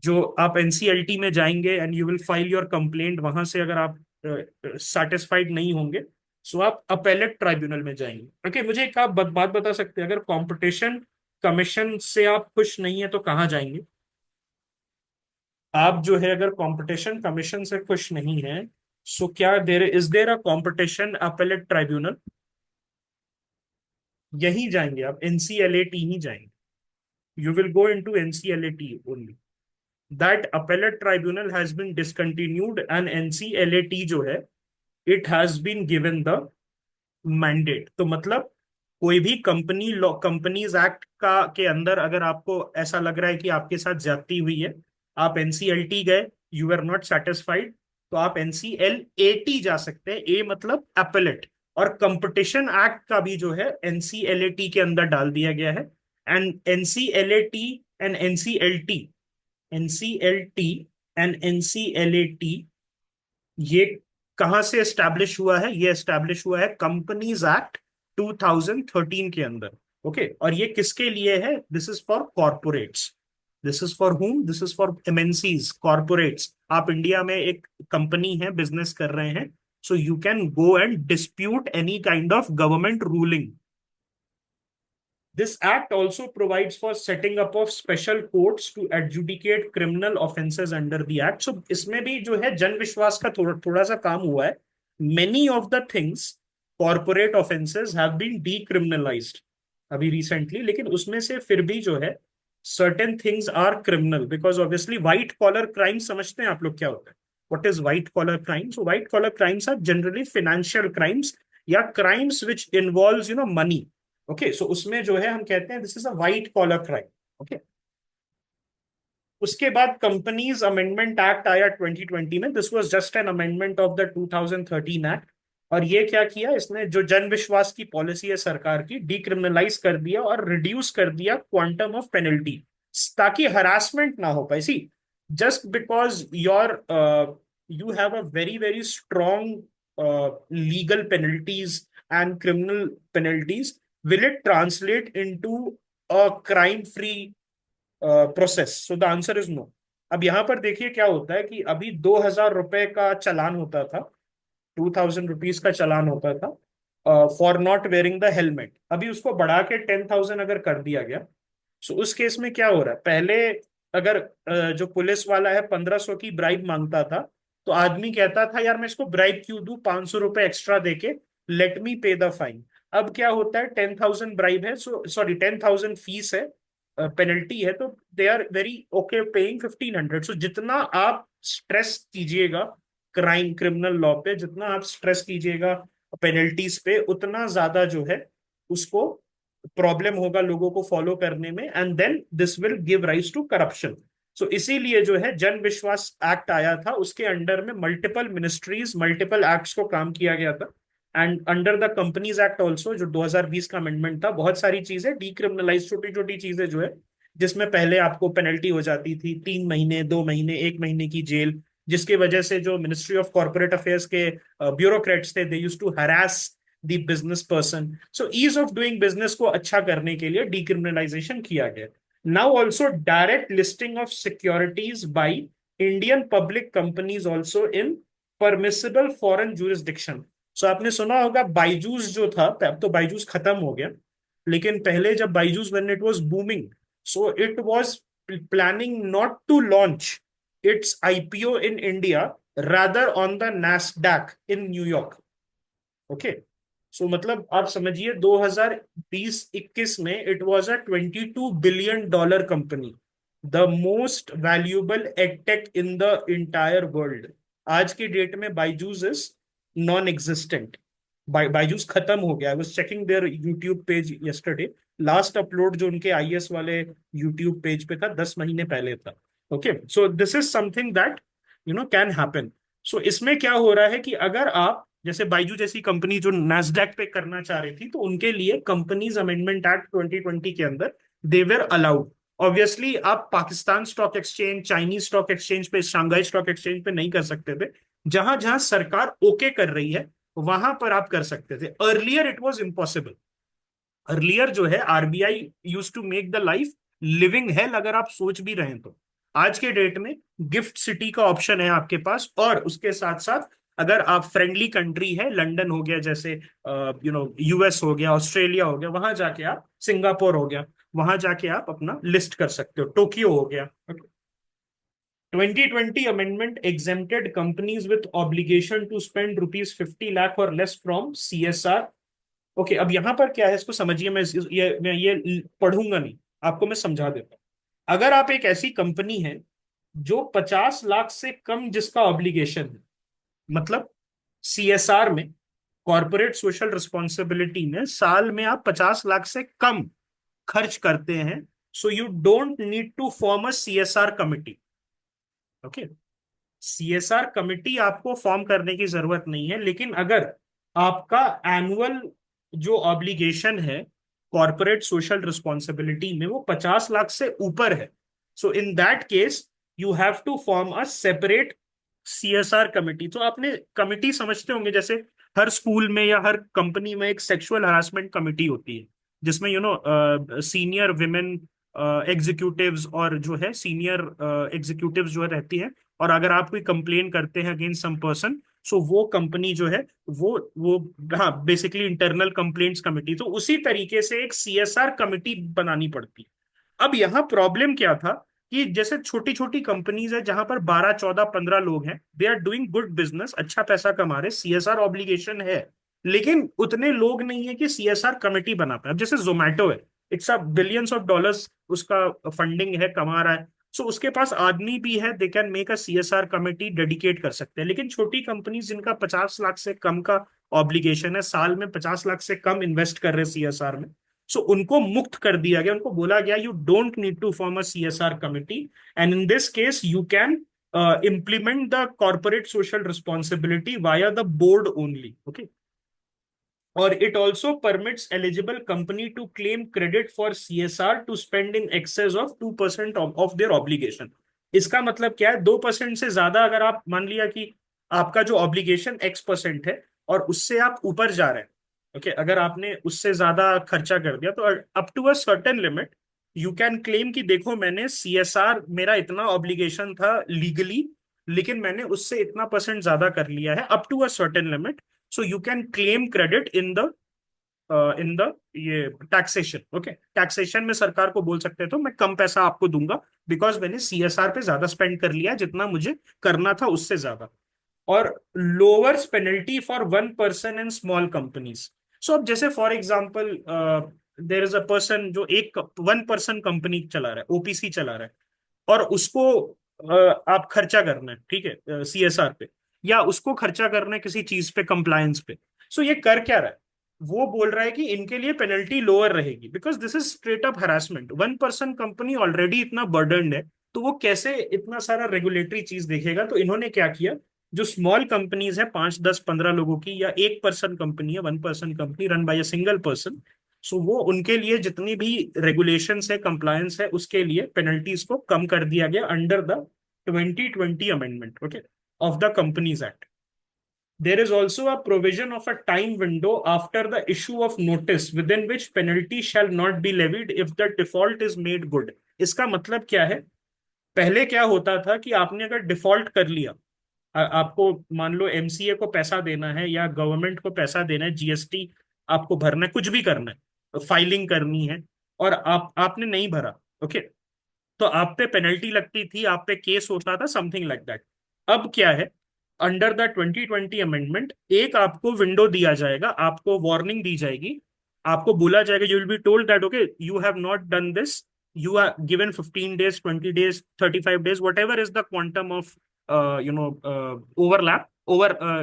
जो आप NCLT में जाएंगे and you will file your complaint, वहां से अगर आप सेटिस्फाइड नहीं होंगे, सो आप अपेलेट ट्राइब्यूनल में जाएंगे। ओके, मुझे एक आप बात बता सकते हैं, अगर कंपटीशन कमीशन से आप खुश नहीं है तो कहाँ जाएंगे? आप जो है अगर कंपटीशन कमीशन से खुश नहीं है, सो क्या there a competition appellate tribunal, यही जाएंगे आप, एनसीएलएटी ही जाएंगे। You will go into NCLAT only. That appellate tribunal has been discontinued and NCLAT जो है, it has been given the mandate. तो मतलब कोई भी कंपनी लॉ, कंपनीज एक्ट का के अंदर अगर आपको ऐसा लग रहा है कि आपके साथ ज्यादती हुई है, आप एनसीएलटी गए, यू आर नॉट सेटिस्फाइड, तो आप एनसीएलएटी जा सकते हैं। ए मतलब एपेलेट। और कंपटीशन एक्ट का भी जो है एनसीएलएटी के अंदर डाल दिया गया है। And NCLAT and NCLT, NCLT and NCLAT, ये कहां से एस्टैब्लिश हुआ है? ये एस्टैब्लिश हुआ है कंपनीज एक्ट 2013 के अंदर। ओके, और ये किसके लिए है? This is for corporates. This is for whom? This is for MNCs, corporates. आप इंडिया में एक कंपनी है, बिजनेस कर रहे हैं, so you can go and dispute any kind of government ruling. This act also provides for setting up of special courts to adjudicate criminal offences under the act. So इसमें भी जो है जन विश्वास का थोड़ा थोड़ा सा काम हुआ है। Many of the things, corporate offences have been decriminalized अभी recently, लेकिन उसमें से फिर भी जो है certain things are criminal because obviously white collar crimes, समझते हैं आप लोग क्या होता है? What is white collar crimes? So white collar crimes are generally financial crimes या crimes which involves money। Okay, so उसमें जो है हम कहते हैं this is a white collar crime. Okay, उसके बाद कंपनीज अमेंडमेंट एक्ट आया 2020 में। This was just an amendment of the 2013 act. और ये क्या किया इसने, जो जन विश्वास की पॉलिसी है सरकार की, डिक्रिमिनलाइज कर दिया और रिड्यूस कर दिया क्वांटम ऑफ पेनल्टी, ताकि हरासमेंट ना हो पाए। See, just because your you have a very very strong legal penalties and criminal penalties, will it translate into a crime free process? So the answer is no. अब यहां पर देखिए क्या होता है कि अभी 2,000 रुपए का चालान होता था, 2,000 रुपीज का चालान होता था for not wearing the helmet. अभी उसको बढ़ा के 10,000 अगर कर दिया गया, सो उस केस में क्या हो रहा है? पहले अगर जो पुलिस वाला है 1,500 की ब्राइब मांगता था, तो आदमी कहता था यार मैं इसको ब्राइब क्यों दूं, 500 रुपए एक्स्ट्रा देके, लेट मी पे द फाइन। अब क्या होता है, 10,000 ब्राइब है, सो सॉरी 10,000 फीस है, पेनल्टी है, तो they are very okay paying 1,500। सो जितना आप स्ट्रेस कीजिएगा क्राइम क्रिमिनल लॉ पे, जितना आप स्ट्रेस कीजिएगा पेनल्टीज पे, उतना ज्यादा जो है उसको प्रॉब्लम होगा लोगों को फॉलो करने में, and then this will give rise to corruption. So इसीलिए जो है जन विश्वास एक्ट आया था, उसके अंडर में मल्टीपल मिनिस्ट्रीज, मल्टीपल एक्ट्स को काम किया गया था। And under the companies act also, जो 2020 का अमेंडमेंट था, बहुत सारी चीजें डिक्रिमिनलाइज, छोटी छोटी चीजें जो है, जिसमें पहले आपको पेनल्टी हो जाती थी 3 महीने, 2 महीने, 1 महीने की जेल, जिसकी वजह से जो मिनिस्ट्री ऑफ कॉर्पोरेट अफेयर्स के ब्यूरोक्रेट्स थे, they use to harass the business person. So ease of doing business को अच्छा करने के लिए डिक्रिमिनलाइजेशन किया गया। Now also direct listing of securities by Indian public companies also in permissible foreign jurisdiction। So आपने सुना होगा बाइजूस जो था, अब तो बाइजूस खत्म हो गया, लेकिन पहले जब Byju's when it was booming, so it was planning not to launch its IPO in India, rather on the Nasdaq in New York. Okay, so मतलब आप समझिए 2020-21 में it was a $22 billion company, the most valuable edtech in the entire world. आज की date में Byju's is non existent, Byju's खत्म हो गया। I was checking their YouTube page yesterday, last upload जो उनके आईएएस वाले यूट्यूब पेज पे था 10 महीने पहले था। Okay, so this is something that can happen. So इसमें क्या हो रहा है कि अगर आप जैसे बाइजू जैसी कंपनी जो नैस्डैक पे करना चाह रही थी, तो उनके लिए कंपनीज अमेंडमेंट एक्ट 2020 के अंदर दे वेर अलाउड। ऑब्वियसली आप Pakistan stock exchange, Chinese stock exchange पे, शांघाई स्टॉक एक्सचेंज पे नहीं कर सकते थे। जहां जहां सरकार ओके कर रही है वहां पर आप कर सकते थे। Earlier it was impossible. Earlier जो है RBI use to make the life living hell, अगर आप सोच भी रहे हैं तो। आज के डेट में गिफ्ट सिटी का ऑप्शन है आपके पास, और उसके साथ साथ अगर आप फ्रेंडली कंट्री है, लंदन हो गया जैसे, यूएस हो गया, ऑस्ट्रेलिया हो गया, वहां जाके आप, सिंगापुर हो गया, वहां जाके आप अपना लिस्ट कर सकते हो, टोक्यो हो गया। 2020 amendment exempted companies with obligation to spend rupees 50 lakh or less from CSR. Okay, अब यहां पर क्या है इसको समझिए। मैं ये पढ़ूंगा नहीं, आपको मैं समझा देता हूं। अगर आप एक ऐसी कंपनी है जो 50 लाख से कम जिसका ऑब्लिगेशन है, मतलब CSR में, कॉर्पोरेट सोशल रिस्पॉन्सिबिलिटी में, साल में आप 50 लाख से कम खर्च करते हैं, so you don't need to form a CSR committee. Okay, CSR committee आपको फॉर्म करने की जरूरत नहीं है, लेकिन अगर आपका एनुअल जो ऑब्लिगेशन है कॉर्पोरेट सोशल रिस्पॉन्सिबिलिटी में वो 50 लाख से ऊपर है, so in that case you have to form a separate CSR committee. तो आपने कमिटी समझते होंगे, जैसे हर स्कूल में या हर कंपनी में एक सेक्सुअल हरासमेंट कमिटी होती है, जिसमें सीनियर विमेन एग्जीक्यूटिव्स और जो है सीनियर एग्जीक्यूटिव्स जो रहती है, और अगर आप कोई कंप्लेन करते हैं अगेंस्ट सम पर्सन, सो वो कंपनी जो है वो हाँ, बेसिकली इंटरनल कंप्लेंट्स कमिटी। तो उसी तरीके से एक CSR कमिटी बनानी पड़ती है। अब यहाँ प्रॉब्लम क्या था कि जैसे छोटी छोटी कंपनीज है जहां पर 12 14 15 लोग हैं, they are doing good business, अच्छा पैसा कमा रहे, CSR ऑब्लिगेशन है, लेकिन उतने लोग नहीं है कि CSR कमिटी बना पाए। अब जैसे जोमेटो है, it's a billions of dollars उसका फंडिंग है, कमा रहा है, सो उसके पास आदमी भी है, they can make a CSR committee, dedicate कर सकते हैं। लेकिन छोटी कंपनी जिनका 50 लाख से कम का ऑब्लिगेशन है, साल में 50 लाख से कम इन्वेस्ट कर रहे CSR में, सो उनको मुक्त कर दिया गया, उनको बोला गया you don't need to form a CSR committee, and in this case you can implement the corporate social responsibility via the board only. Okay, or it also permits eligible company to claim credit for CSR to spend in excess of 2% of their obligation. इसका मतलब क्या है, 2% से ज्यादा अगर आप मान लिया कि आपका जो ऑब्लिगेशन X% है और उससे आप ऊपर जा रहे हैं, ओके, अगर आपने उससे ज्यादा खर्चा कर दिया तो up to a certain limit you can claim कि देखो मैंने CSR, मेरा इतना ऑब्लिगेशन था लीगली, लेकिन मैंने उससे इतना परसेंट ज्यादा कर लिया है, up to a certain limit, so you can claim credit in the ये टैक्सेशन। ओके, टैक्सेशन में सरकार को बोल सकते हैं तो मैं कम पैसा आपको दूंगा बिकॉज मैंने CSR पे ज्यादा स्पेंड कर लिया जितना मुझे करना था उससे ज्यादा। और lowers penalty for one person in small companies. So अब जैसे for example there is a person जो एक 1 पर्सन कंपनी चला रहा है, OPC चला रहा है, और उसको आप खर्चा करना है, ठीक है, CSR पे, या उसको खर्चा करना है किसी चीज पे, कंप्लायंस पे, सो ये कर क्या रहा है, वो बोल रहा है कि इनके लिए पेनल्टी लोअर रहेगी because this is straight up harassment. 1 person company already इतना बर्डन्ड है, तो वो कैसे इतना सारा रेगुलेटरी चीज देखेगा। तो इन्होंने क्या किया, जो स्मॉल कंपनीज है 5 10 15 लोगों की, या 1 पर्सन कंपनी है, 1 person company run by a single person, so वो उनके लिए जितनी भी रेगुलेशंस है, कंप्लायंस है, उसके लिए पेनल्टीज को कम कर दिया गया under the 2020 amendment, okay, of the companies act. There is also a provision of a time window after the issue of notice within which penalty shall not be levied if the default is made good. इसका मतलब क्या है, पहले क्या होता था कि आपने अगर डिफॉल्ट कर लिया, आपको मान लो MCA को पैसा देना है या गवर्नमेंट को पैसा देना है, GST आपको भरना है, कुछ भी करना है, फाइलिंग करनी है, और आपने नहीं भरा, ओके, तो आप पे पेनल्टी लगती थी, आप पे केस होता था, समथिंग लाइक दैट। अब क्या है, अंडर द 2020 अमेंडमेंट एक आपको विंडो दिया जाएगा, आपको वार्निंग दी जाएगी, आपको बोला जाएगा, you will be told that okay you have not done this, you are given 15 days, 20 days, 35 days, whatever is the quantum of overlap,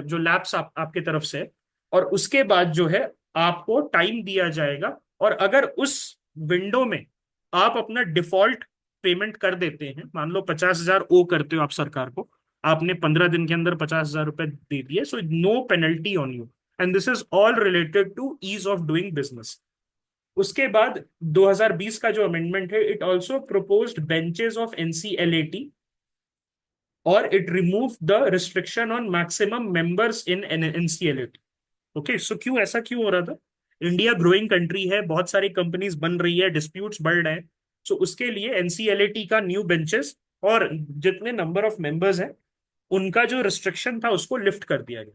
जो लैप्स आपके तरफ से है, और उसके बाद जो है आपको टाइम दिया जाएगा, और अगर उस विंडो में आप अपना डिफॉल्ट पेमेंट कर देते हैं, मान लो 50,000 ओ करते हो आप सरकार को, आपने 15 दिन के अंदर 50,000 रुपए दे दिए, so no penalty on you, and this is all related to ease of doing business. उसके बाद 2020 का जो अमेंडमेंट है, it also proposed benches of NCLAT, और it remove the restriction on maximum members in NCLAT। Okay, so क्यों ऐसा क्यों हो रहा था, इंडिया ग्रोइंग कंट्री है, बहुत सारी कंपनीज बन रही है, डिस्प्यूट्स बढ़ रहे हैं, सो उसके लिए NCLAT का न्यू बेंचेस और जितने नंबर ऑफ मेंबर्स हैं उनका जो रिस्ट्रिक्शन था उसको लिफ्ट कर दिया गया।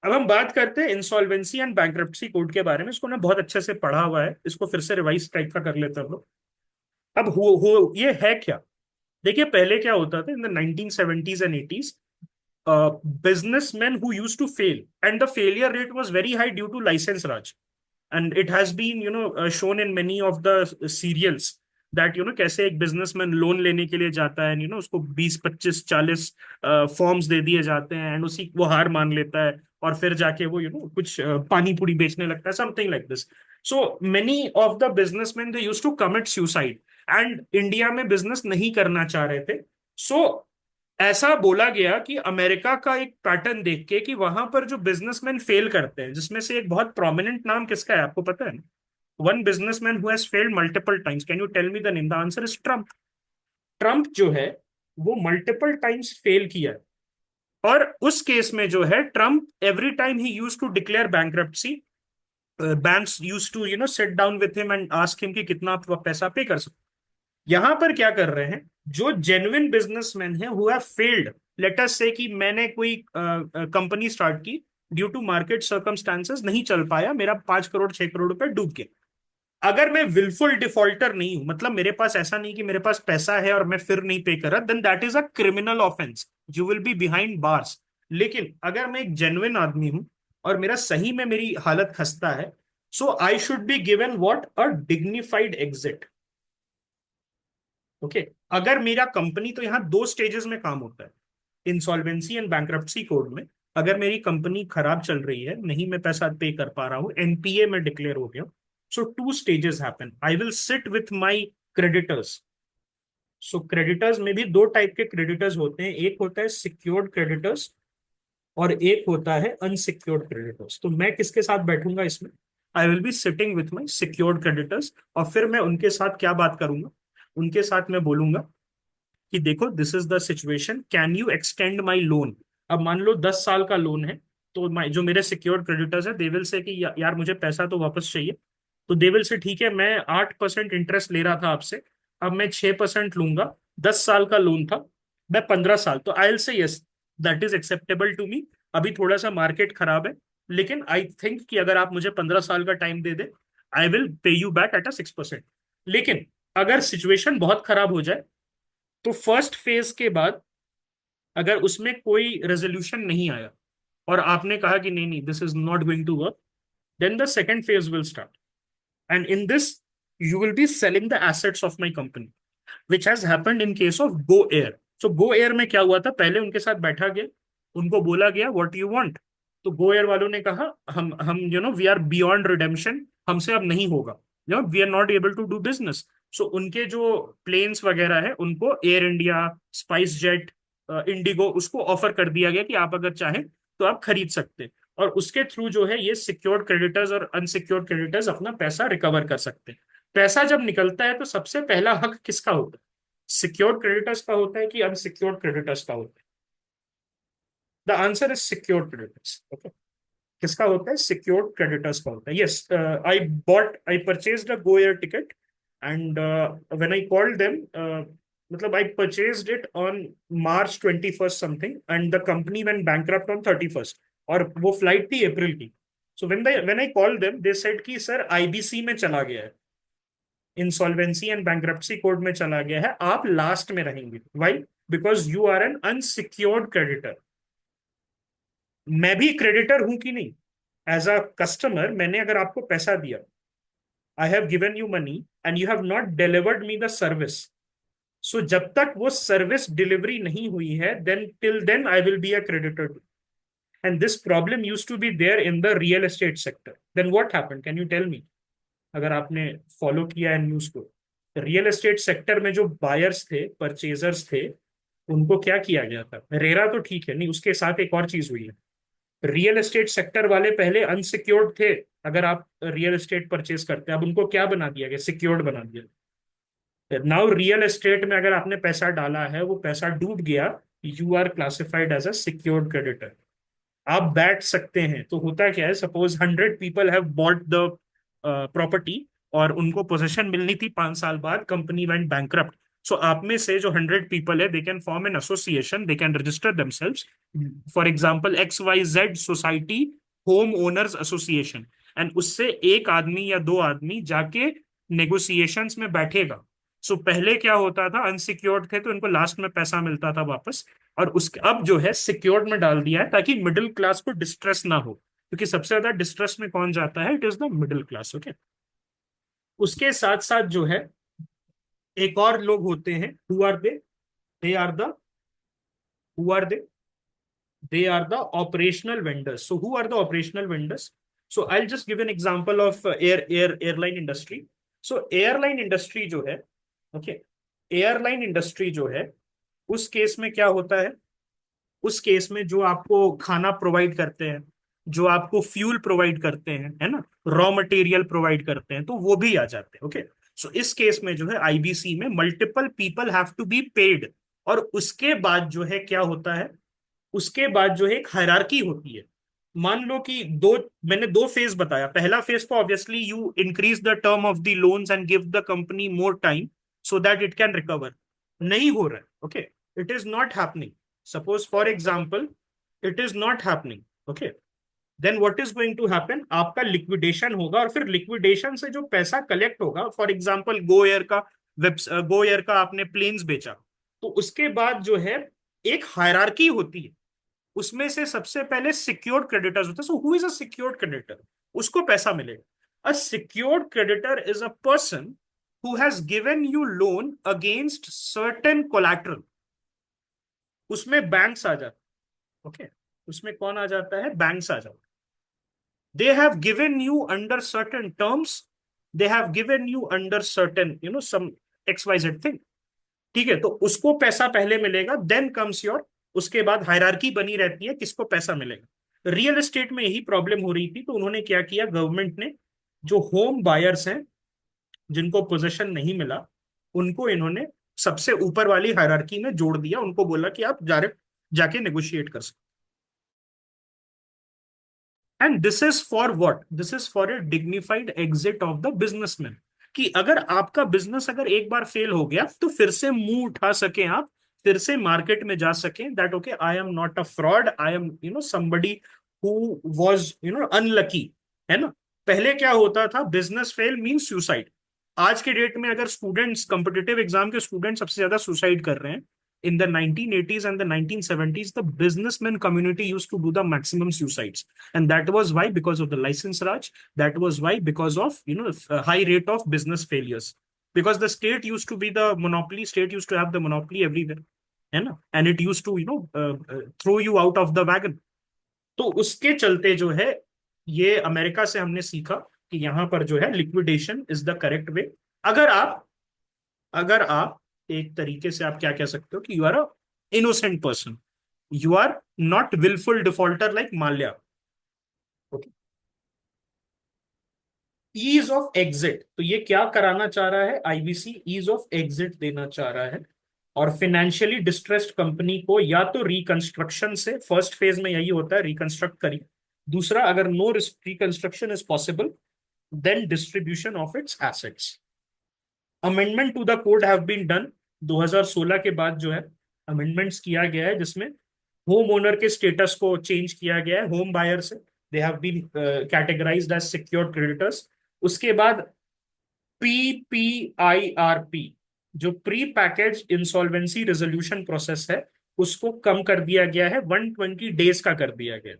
अब हम बात करते हैं इंसॉल्वेंसी एंड बैंक्रप्सी कोड के बारे में, इसको ना बहुत अच्छे से पढ़ा हुआ है, इसको फिर से रिवाइज टाइप का कर लेते हैं हम लोग। अब हो ये है क्या, देखिए पहले क्या होता था in the 1970s and 80s, businessmen who used to fail, and the failure rate was very high due to license raj. And it has been shown in many of the serials that कैसे एक businessman loan लेने के लिए जाता है, उसको 20 25 40 forms they दिए जाते हैं, एंड उसी वो हार मान लेता है, और फिर जाके वो कुछ पानी पूरी बेचने लगता है, something like this. So many of the businessman they used to commit suicide, and India में बिजनेस नहीं करना चाह रहे थे. सो ऐसा बोला गया कि अमेरिका का एक पैटर्न देख के कि वहां पर जो बिजनेसमैन फेल करते हैं, जिसमें से एक बहुत प्रोमिनेंट नाम किसका है आपको पता है? One businessman who has failed multiple times, can you tell me the name? The answer is Trump. Trump जो है वो मल्टीपल टाइम्स फेल किया है. और उस केस में जो है Trump every time he use to declare bankruptcy, banks use to sit down with him and ask him कि कितना आप पैसा पे कर सकते. यहां पर क्या कर रहे हैं, जो जेन्युइन बिजनेसमैन है who have failed, let us से कि मैंने कोई कंपनी स्टार्ट की, ड्यू टू मार्केट सर्कमस्टांसेस नहीं चल पाया, मेरा 5 करोड़ 6 करोड़ रुपए डूब गया. अगर मैं विलफुल डिफॉल्टर नहीं हूं, मतलब मेरे पास ऐसा नहीं कि मेरे पास पैसा है और मैं फिर नहीं पे कर रहा, then that is a criminal offence, you will be behind bars. लेकिन अगर मैं एक जेन्युइन आदमी हूं और मेरा सही में मेरी हालत खस्ता है, so I should be given what a dignified exit. Okay. अगर मेरा कंपनी, तो यहाँ दो स्टेजेस में काम होता है इंसॉल्वेंसी एंड बैंक्रप्सी कोड में. अगर मेरी कंपनी खराब चल रही है, नहीं मैं पैसा पे कर पा रहा हूँ, एनपीए में डिक्लेयर हो गया, so two stages happen. I will sit with my creditors. So creditors में भी दो टाइप के क्रेडिटर्स होते हैं, एक होता है सिक्योर्ड क्रेडिटर्स और एक होता है अनसिक्योर्ड क्रेडिटर्स. तो मैं किसके साथ बैठूंगा इसमें? आई will be sitting with my secured creditors, और फिर मैं उनके साथ क्या बात करूंगा? उनके साथ मैं बोलूंगा कि देखो this is the situation, can you extend my loan? अब मान लो 10 साल का लोन है, तो जो मेरे सिक्योर्ड क्रेडिटर्स है, दे विल से कि यार मुझे पैसा तो वापस चाहिए. तो दे विल से ठीक है, मैं 8% इंटरेस्ट ले रहा था आपसे, अब मैं 6% लूंगा. 10 साल का लोन था, मैं 15 साल, तो I will say yes, that is acceptable to me. अभी थोड़ा सा मार्केट खराब है, लेकिन आई थिंक कि अगर आप मुझे 15 साल का time they they, I will pay you back at a 6%. लेकिन अगर सिचुएशन बहुत खराब हो जाए, तो फर्स्ट फेज के बाद अगर उसमें कोई रेजोल्यूशन नहीं आया और आपने कहा कि नहीं नहीं this is not going to work, then the second phase will start. And in this you will be selling the assets of my company, which has happened in case of Go Air. So Go Air में क्या हुआ था, पहले उनके साथ बैठा गया, उनको बोला गया व्हाट यू वांट. तो गो एयर वालों ने कहा हम वी आर बियॉन्ड रिडेम्पशन, हमसे अब नहीं होगा, we are not able to do business. So उनके जो प्लेन्स वगैरह है उनको Air India, SpiceJet, IndiGo, उसको ऑफर कर दिया गया कि आप अगर चाहें तो आप खरीद सकते हैं. और उसके थ्रू जो है ये सिक्योर्ड क्रेडिटर्स और अनसिक्योर्ड क्रेडिटर्स अपना पैसा रिकवर कर सकते हैं. पैसा जब निकलता है तो सबसे पहला हक किसका होता है? सिक्योर्ड क्रेडिटर्स का होता है कि अनसिक्योर्ड क्रेडिटर्स का होता है? The answer is secured creditors. Okay. किसका होता है? सिक्योर्ड क्रेडिटर्स का होता है. Yes, I purchased a GoAir ticket, and when I called them, मतलब I purchased it on March 21st something, and the company went bankrupt on 31st, और वो flight थी अप्रैल की. So when I called them, they said कि sir IBC में चला गया है, इंसॉल्वेंसी एंड बैंक्रप्सी कोड में चला गया है, आप लास्ट में रहेंगे. Why? Because you are an unsecured creditor. मैं भी क्रेडिटर हूं कि नहीं? एज अ कस्टमर मैंने अगर आपको पैसा दिया, I have given you money and you have not delivered me the service, so जब तक वो सर्विस डिलीवरी नहीं हुई है, then till then I will be a creditor too. And this problem use to be there in the real estate sector. Then what happened, can you tell me? अगर आपने follow किया है news को, real estate sector में जो buyers थे, purchasers थे, उनको क्या किया गया था? रेरा तो ठीक है, नहीं, उसके साथ एक और चीज हुई है. रियल एस्टेट सेक्टर वाले पहले अनसिक्योर्ड थे, अगर आप रियल एस्टेट परचेज करते हैं, अब उनको क्या बना दिया गया? सिक्योर्ड बना दिया. नाउ रियल एस्टेट में अगर आपने पैसा डाला है, वो पैसा डूब गया, you are classified as a secured creditor. आप बैठ सकते हैं. तो होता क्या है, suppose 100 people have bought the property, और उनको पोजेशन मिलनी थी 5 साल बाद, कंपनी वेंट बैंकरप्ट. सो आप में से जो 100 पीपल है, they can form an association, they can register themselves, for example XYZ society home owners association, and उससे एक आदमी या दो आदमी जाके नेगोशिएशंस में बैठेगा, सो पहले क्या होता था, अनसिक्योर्ड थे तो इनको लास्ट में पैसा मिलता था वापस, और उसके अब जो है सिक्योर्ड में डाल दिया है ताकि मिडिल क्लास को डिस्ट्रेस ना हो, क्योंकि सबसे ज्यादा डिस्ट्रेस में कौन जाता है, it is the middle class. Okay, उसके साथ साथ जो है एक और लोग होते हैं, who are they are the who are they are the operational vendors. So who are the operational vendors? So I'll just give an example of airline industry. So airline industry जो है, okay, एयरलाइन इंडस्ट्री जो है, उस case में क्या होता है, उस केस में जो आपको खाना प्रोवाइड करते हैं, जो आपको फ्यूल प्रोवाइड करते हैं, है ना, रॉ मटेरियल प्रोवाइड करते हैं, तो वो भी आ जाते हैं। ओके, सो इस केस में जो है आईबीसी में multiple people have to be paid, और उसके बाद जो है क्या होता है, उसके बाद जो है एक हायरार्की होती है। मान लो कि मैंने दो फेज बताया, पहला फेज तो obviously you increase the term of the loans and give the company more time so that it can recover. नहीं हो रहा है, okay, it is not happening, suppose for example it is not happening, okay, then what is going to happen, आपका liquidation होगा, और फिर liquidation से जो पैसा कलेक्ट होगा, फॉर एग्जाम्पल गो एयर का गो एयर का आपने प्लेन्स बेचा, तो उसके बाद जो है एक हायरार्की होती है, उसमें से सबसे पहले सिक्योर्ड क्रेडिटर्स होते हैं। So who is a secured creditor, उसको पैसा मिलेगा। अ secured creditor is a person who has given you loan against certain collateral, उसमें बैंक्स आ जाते हैं। ओके, उसमें कौन आ जाता है, बैंक्स आ जाते हैं। They have given you under certain terms, they have given you under certain some X Y Z thing, ठीक है, तो उसको पैसा पहले मिलेगा, देन कम्स योर, उसके बाद हायरार्की बनी रहती है किसको पैसा मिलेगा। रियल एस्टेट में यही प्रॉब्लम हो रही थी, तो उन्होंने क्या किया, गवर्नमेंट ने जो होम बायर्स हैं, जिनको पोजेशन नहीं मिला, उनको इन्होंने सबसे ऊपर वाली हायरार्की में जोड़ दिया, उनको बोला कि आप डायरेक्ट जाके नेगोशिएट कर सकते। And this is for what, this is for a dignified exit of the businessman, कि अगर आपका बिजनेस अगर एक बार फेल हो गया तो फिर से मुंह उठा सके आप, फिर से मार्केट में जा सके, that okay I am not a fraud, I am somebody who was unlucky, है ना। पहले क्या होता था, बिजनेस फेल मींस सुसाइड। आज के डेट में अगर स्टूडेंट्स, कॉम्पिटिटिव एग्जाम के स्टूडेंट सबसे ज्यादा सुसाइड कर रहे हैं, in the 1980s and the 1970s, the businessman community used to do the maximum suicides, and that was why, because of the license raj, that was why, because of a high rate of business failures, because the state used to be the monopoly, state used to have the monopoly everywhere, है ना, and it used to throw you out of the wagon। तो उसके चलते जो है, ये America से हमने सीखा कि यहां पर जो है liquidation is the correct way. अगर आप अगर आप एक तरीके से आप क्या कह सकते हो कि you are a innocent person, you are not wilful defaulter like Mallya. Okay, ease of exit, तो ये क्या कराना चाह रहा है, आईबीसी ईज ऑफ एग्जिट देना चाह रहा है, और फाइनेंशियली डिस्ट्रेस्ड कंपनी को या तो रिकंस्ट्रक्शन से, फर्स्ट फेज में यही होता है, रिकंस्ट्रक्ट करिए, दूसरा अगर no reconstruction is possible, then distribution of its assets. Amendment to the code have been done, 2016 के बाद जो है अमेंडमेंट्स किया गया है, जिसमें होम ओनर के स्टेटस को चेंज किया गया है, होम बायर से they have been categorised as secured creditors. उसके बाद पीपीआईआरपी, जो pre package insolvency resolution process है, उसको कम कर दिया गया है, 120 डेज का कर दिया गया।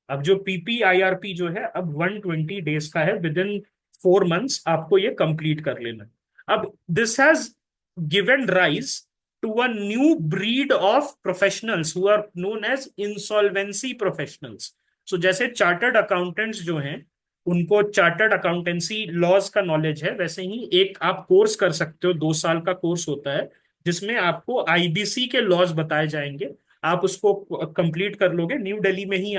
अब जो पीपीआईआरपी जो है अब 120 डेज का है, विद इन 4 मंथ्स आपको ये कंप्लीट कर लेना है। अब this has given rise to a new breed of professionals who are known as insolvency professionals. So जैसे चार्टर्ड अकाउंटेंट्स जो हैं, उनको चार्टर्ड अकाउंटेंसी लॉज का नॉलेज है, वैसे ही एक आप कोर्स कर सकते हो, 2 साल का कोर्स होता है, जिसमें आपको आईबीसी के लॉज बताए जाएंगे। आप उसको कंप्लीट कर लोगे, न्यू दिल्ली में ही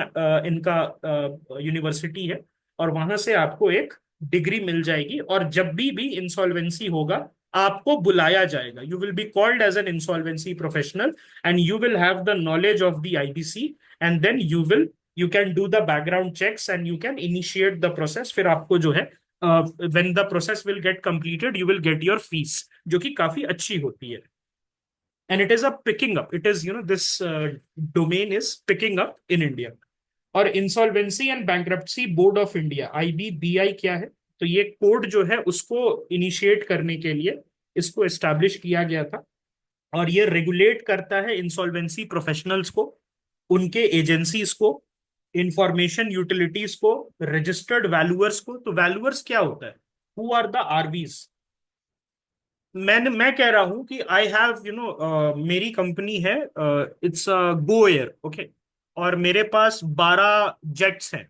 इनका यूनिवर्सिटी है, और वहां से आपको एक डिग्री मिल जाएगी, और जब भी इंसॉल्वेंसी होगा आपको बुलाया जाएगा, you will be called as an insolvency professional, and you will have the knowledge of the IBC, and then you can do the background checks and you can initiate the process. फिर आपको जो है when the process will get completed you will get your fees, जो कि काफी अच्छी होती है। And it is a picking up, it is this domain is picking up in India। और insolvency and bankruptcy board of India, IBBI क्या है, तो ये कोड जो है उसको इनिशिएट करने के लिए इसको एस्टैब्लिश किया गया था, और ये रेगुलेट करता है इंसॉल्वेंसी प्रोफेशनल्स को, उनके एजेंसीज को, इंफॉर्मेशन यूटिलिटीज को, रजिस्टर्ड वैल्यूअर्स को। तो वैल्यूअर्स क्या होता है? Who are the RVs? मैं कह रहा हूं कि आई हैव मेरी कंपनी है, इट्स गो एयर, ओके, और मेरे पास 12 जेट्स हैं,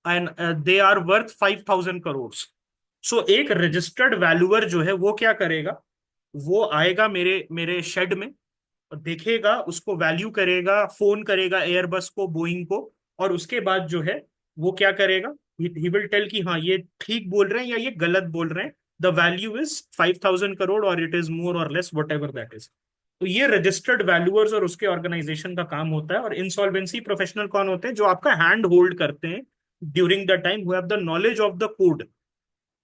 and they are worth 5,000 crore. So एक रजिस्टर्ड वैल्यूअर जो है वो क्या करेगा? वो आएगा मेरे मेरे शेड में, देखेगा, उसको वैल्यू करेगा, फोन करेगा एयरबस को, बोइंग को, और उसके बाद जो है वो क्या करेगा? ही विल टेल कि हाँ ये ठीक बोल रहे हैं या ये गलत बोल रहे हैं, द वैल्यू इज 5,000 करोड़, और इट इज मोर और less, what ever that is. तो ये रजिस्टर्ड वैल्यूअर्स और उसके ऑर्गेनाइजेशन का काम होता है। और इंसॉल्वेंसी प्रोफेशनल कौन होते हैं? जो आपका हैंड होल्ड करते हैं during the time, who have the knowledge of the code.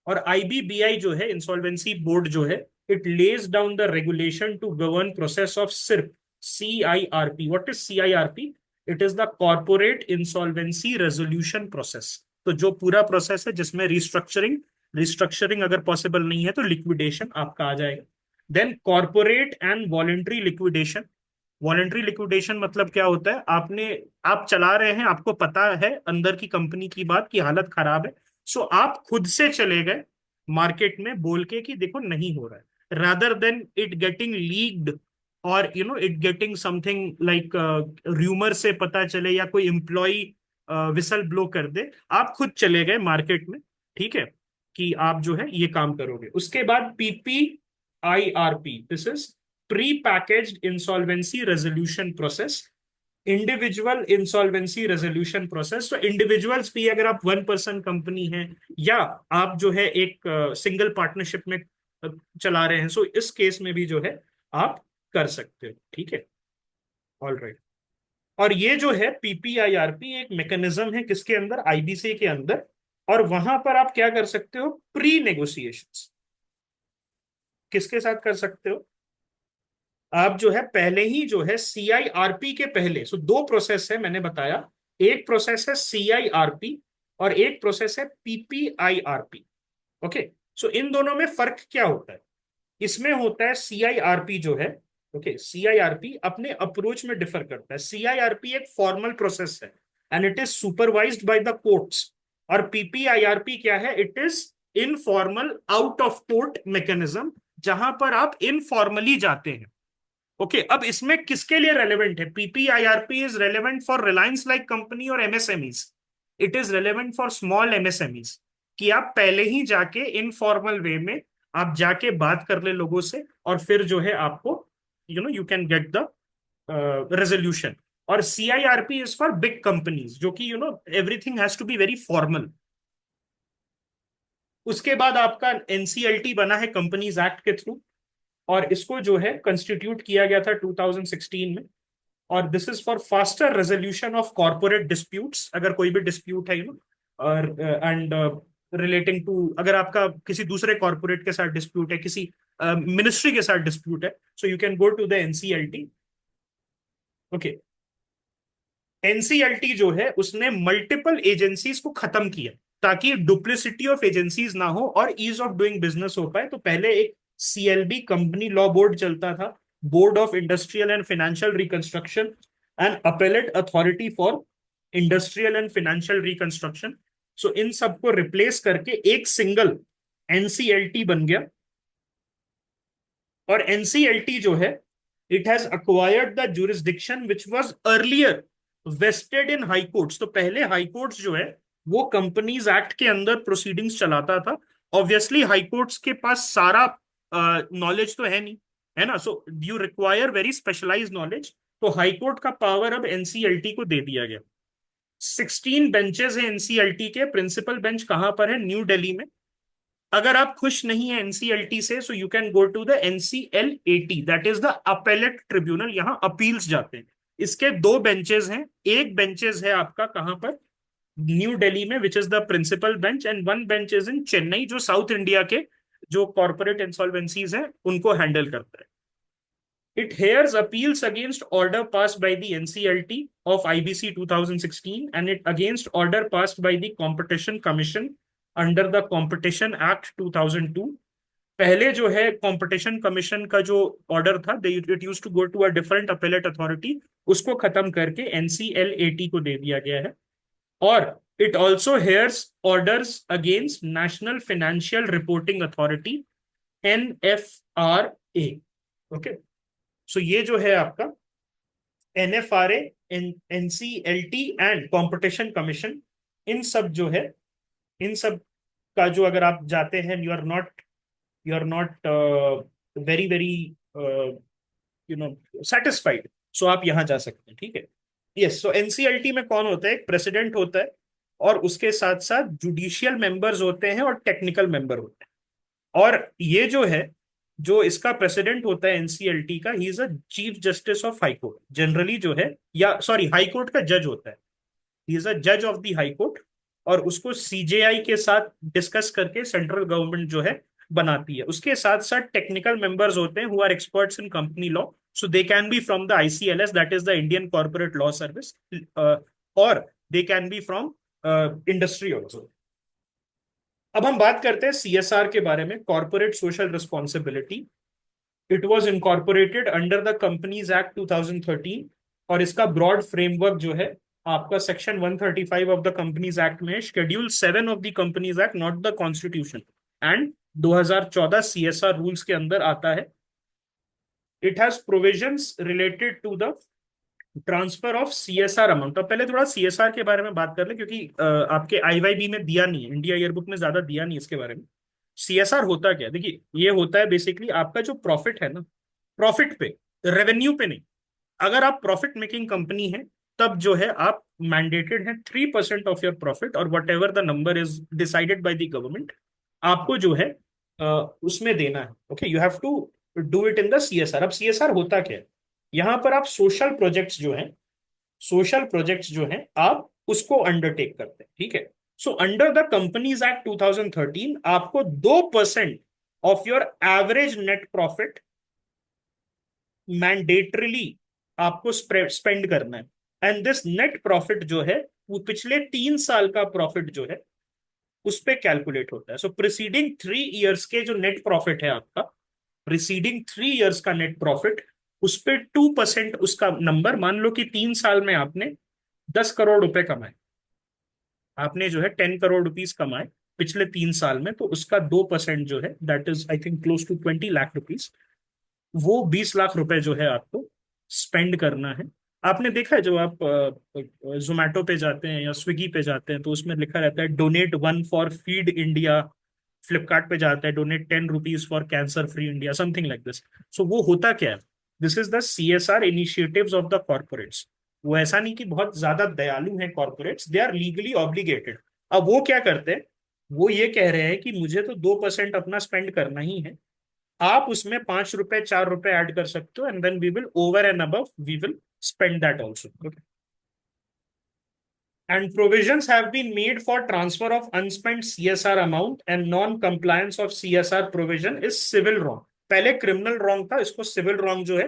और आईबीबीआई जो है, इंसॉल्वेंसी बोर्ड जो है, it lays down the regulation to govern process of सिर्फ CIRP। What is CIRP? It is the corporate insolvency resolution process. तो जो पूरा process है जिसमें रिस्ट्रक्चरिंग, रिस्ट्रक्चरिंग अगर पॉसिबल नहीं है तो लिक्विडेशन आपका आ जाएगा। Then corporate and voluntary liquidation. Voluntary liquidation मतलब क्या होता है? आप चला रहे हैं, आपको पता है अंदर की कंपनी की बात की हालत खराब है, सो आप खुद से चले गए मार्केट में बोल के कि देखो नहीं हो रहा है, rather than it getting leaked, और it getting something like rumour से पता चले, या कोई एम्प्लॉय विसल ब्लो कर दे, आप खुद चले गए मार्केट में, ठीक है, कि आप जो है ये काम करोगे। उसके बाद PPIRP, this is pre packaged insolvency resolution process, individual insolvency resolution process. तो इंडिविजुअल्स भी, अगर आप 1 पर्सन कंपनी है, या आप जो है एक सिंगल पार्टनरशिप में चला रहे हैं, सो इस केस में भी जो है आप कर सकते हो, ठीक है। All right. और ये जो है PPIRP एक मैकेनिज्म है किसके अंदर? IBC के अंदर। और वहां पर आप क्या कर सकते हो? प्री नेगोशिएशंस किसके साथ कर सकते हो? आप जो है पहले ही जो है CIRP के पहले, सो दो प्रोसेस है मैंने बताया, एक प्रोसेस है CIRP और एक प्रोसेस है PPIRP। ओके, सो इन दोनों में फर्क क्या होता है? इसमें होता है CIRP जो है, ओके, CIRP अपने अप्रोच में डिफर करता है। CIRP एक फॉर्मल प्रोसेस है and it is supervised by the courts. और PPIRP क्या है? It is informal out of court mechanism, जहां पर आप इनफॉर्मली जाते हैं। ओके, अब इसमें किसके लिए रेलेवेंट है? PPIRP is relevant for Reliance like company और MSMEs। It is relevant for small MSMEs, कि आप पहले ही जाके इनफॉर्मल वे में आप जाके बात कर ले लोगों से, और फिर जो है आपको you can get the resolution. और CIRP is for big companies, जो कि everything has to be very formal. उसके बाद आपका NCLT बना है कंपनीज एक्ट के थ्रू, और इसको जो है कंस्टिट्यूट किया गया था 2016 में। और this is for faster resolution of corporate disputes. अगर कोई भी डिस्प्यूट है और एंड रिलेटिंग टू, अगर आपका किसी दूसरे कॉर्पोरेट के साथ डिस्प्यूट है, किसी मिनिस्ट्री के साथ डिस्प्यूट है, so you can go to the NCLT। Okay, NCLT जो है उसने मल्टीपल एजेंसीज को खत्म किया ताकि डुप्लिसिटी ऑफ एजेंसीज ना हो और ईज ऑफ डूइंग बिजनेस हो पाए। तो पहले एक CLB कंपनी लॉ बोर्ड चलता था, board of industrial and financial reconstruction and appellate authority for industrial and financial reconstruction. So इन सबको रिप्लेस करके एक सिंगल NCLT बन गया। और NCLT जो है, it has acquired the jurisdiction which was earlier vested in high courts. तो पहले हाई कोर्ट्स जो है वो कंपनीज एक्ट के अंदर प्रोसीडिंग्स चलाता था। ऑब्वियसली हाई कोर्ट्स के पास सारा नॉलेज तो है नहीं, है ना, so you require very specialize knowledge. तो हाई कोर्ट का पावर अब NCLT को दे दिया गया। 16 बेंचेस है NCLT के। प्रिंसिपल बेंच कहां पर है? न्यू दिल्ली में। अगर आप खुश नहीं है NCLT से, so you can go to the NCLAT, that is the appellate tribunal. यहाँ अपील्स जाते हैं। इसके दो बेंचेस हैं। एक बेंचेस है आपका कहां पर? न्यू दिल्ली में, which is the principal bench, and one bench is in Chennai, जो साउथ इंडिया के जो कॉर्पोरेट इंसॉल्वेंसीज हैं उनको हैंडल करता है। It hears appeals against order passed by the NCLT of IBC 2016 and it against order passed by the Competition Commission under the Competition Act 2002. पहले जो है कंपटीशन कमीशन का जो ऑर्डर था, it use to go to a different appellate authority, उसको खत्म करके NCLAT को दे दिया गया है। और it also hears orders against national financial reporting authority, NFRA। Okay, so ये जो है आपका NFRA, NCLT and competition commission, इन सब जो है, इन सब का जो अगर आप जाते हैं, you are not very very satisfied, so आप यहां जा सकते हैं, ठीक है। यस, सो एनसीएलटी में कौन होता है? एक प्रेसिडेंट होता है, और उसके साथ साथ जुडिशियल मेंबर्स होते हैं और टेक्निकल मेंबर होते हैं। और ये जो है, जो इसका प्रेसिडेंट होता है एनसीएलटी का, he is a chief justice of high court generally जो है, या सॉरी, हाई कोर्ट का जज होता है। ही इज अ जज ऑफ द हाई कोर्ट, और उसको सीजेआई के साथ डिस्कस करके सेंट्रल गवर्नमेंट जो है बनाती है। उसके साथ साथ टेक्निकल मेंबर्स होते हैं who are experts in company law, so they can be from the ICLS, that is the Indian corporate law service, और they can be from industry also. अब हम बात करते हैं सीएसआर के बारे में, corporate social responsibility. It was incorporated under the companies act 2013, और इसका ब्रॉड फ्रेमवर्क जो है आपका section 135 of the companies act में, schedule 7 of the companies act, not the constitution, and 2014 CSR rules के अंदर आता है। It has provisions related to the transfer of CSR amount. अब पहले थोड़ा सीएसआर के बारे में बात कर ले, क्योंकि आपके आईवाईबी में दिया नहीं है, इंडिया ईयरबुक में ज्यादा दिया नहीं इसके बारे में। सीएसआर होता क्या है? देखिए, ये होता है बेसिकली आपका जो प्रॉफिट है ना, प्रॉफिट पे, रेवेन्यू पे नहीं। अगर आप प्रॉफिट मेकिंग कंपनी है, तब जो है आप मैंडेटेड है 3% ऑफ योर प्रॉफिट, और whatever the number is decided by the government, आपको जो है उसमें देना है। Okay, you have to do it in the CSR. अब सीएसआर होता क्या है? यहां पर आप सोशल प्रोजेक्ट्स जो हैं आप उसको अंडरटेक करते हैं, ठीक है। So under the companies act 2013 आपको 2% of your average net profit mandatorily आपको स्पेंड करना है। एंड दिस नेट प्रॉफिट जो है, वो पिछले 3 साल का प्रॉफिट जो है उस पे कैलकुलेट होता है। सो प्रिसीडिंग 3 इयर्स के जो नेट प्रॉफिट है आपका, प्रिसीडिंग 3 इयर्स का नेट प्रॉफिट, उस पे 2% उसका नंबर, मान लो कि 3 साल में आपने 10 करोड़ रुपए कमाए, आपने जो है 10 करोड़ रुपीज कमाए पिछले 3 साल में, तो उसका 2% जो है, that is I think close to 20 lakh rupees, वो 20 लाख रुपए जो है आपको स्पेंड करना है। आपने देखा है, जो आप जोमेटो पे जाते हैं या स्विगी पे जाते हैं, तो उसमें लिखा रहता है donate 1 for feed India. Flipkart पे जाता है, donate 10 rupees for cancer free India, something like this. So वो होता क्या है? This is the CSR initiatives of the corporates. वो ऐसा नहीं कि बहुत ज्यादा दयालु हैं corporates, they are legally obligated. अब वो क्या करते हैं? वो ये कह रहे हैं कि मुझे तो 2% अपना स्पेंड करना ही है, आप उसमें 5 रुपए 4 रुपए ऐड कर सकते हो, and then we will over and above we will spend that also. And provisions have been made for transfer of unspent CSR amount, and non-compliance of CSR provision is civil wrong. पहले criminal wrong था, इसको civil wrong जो है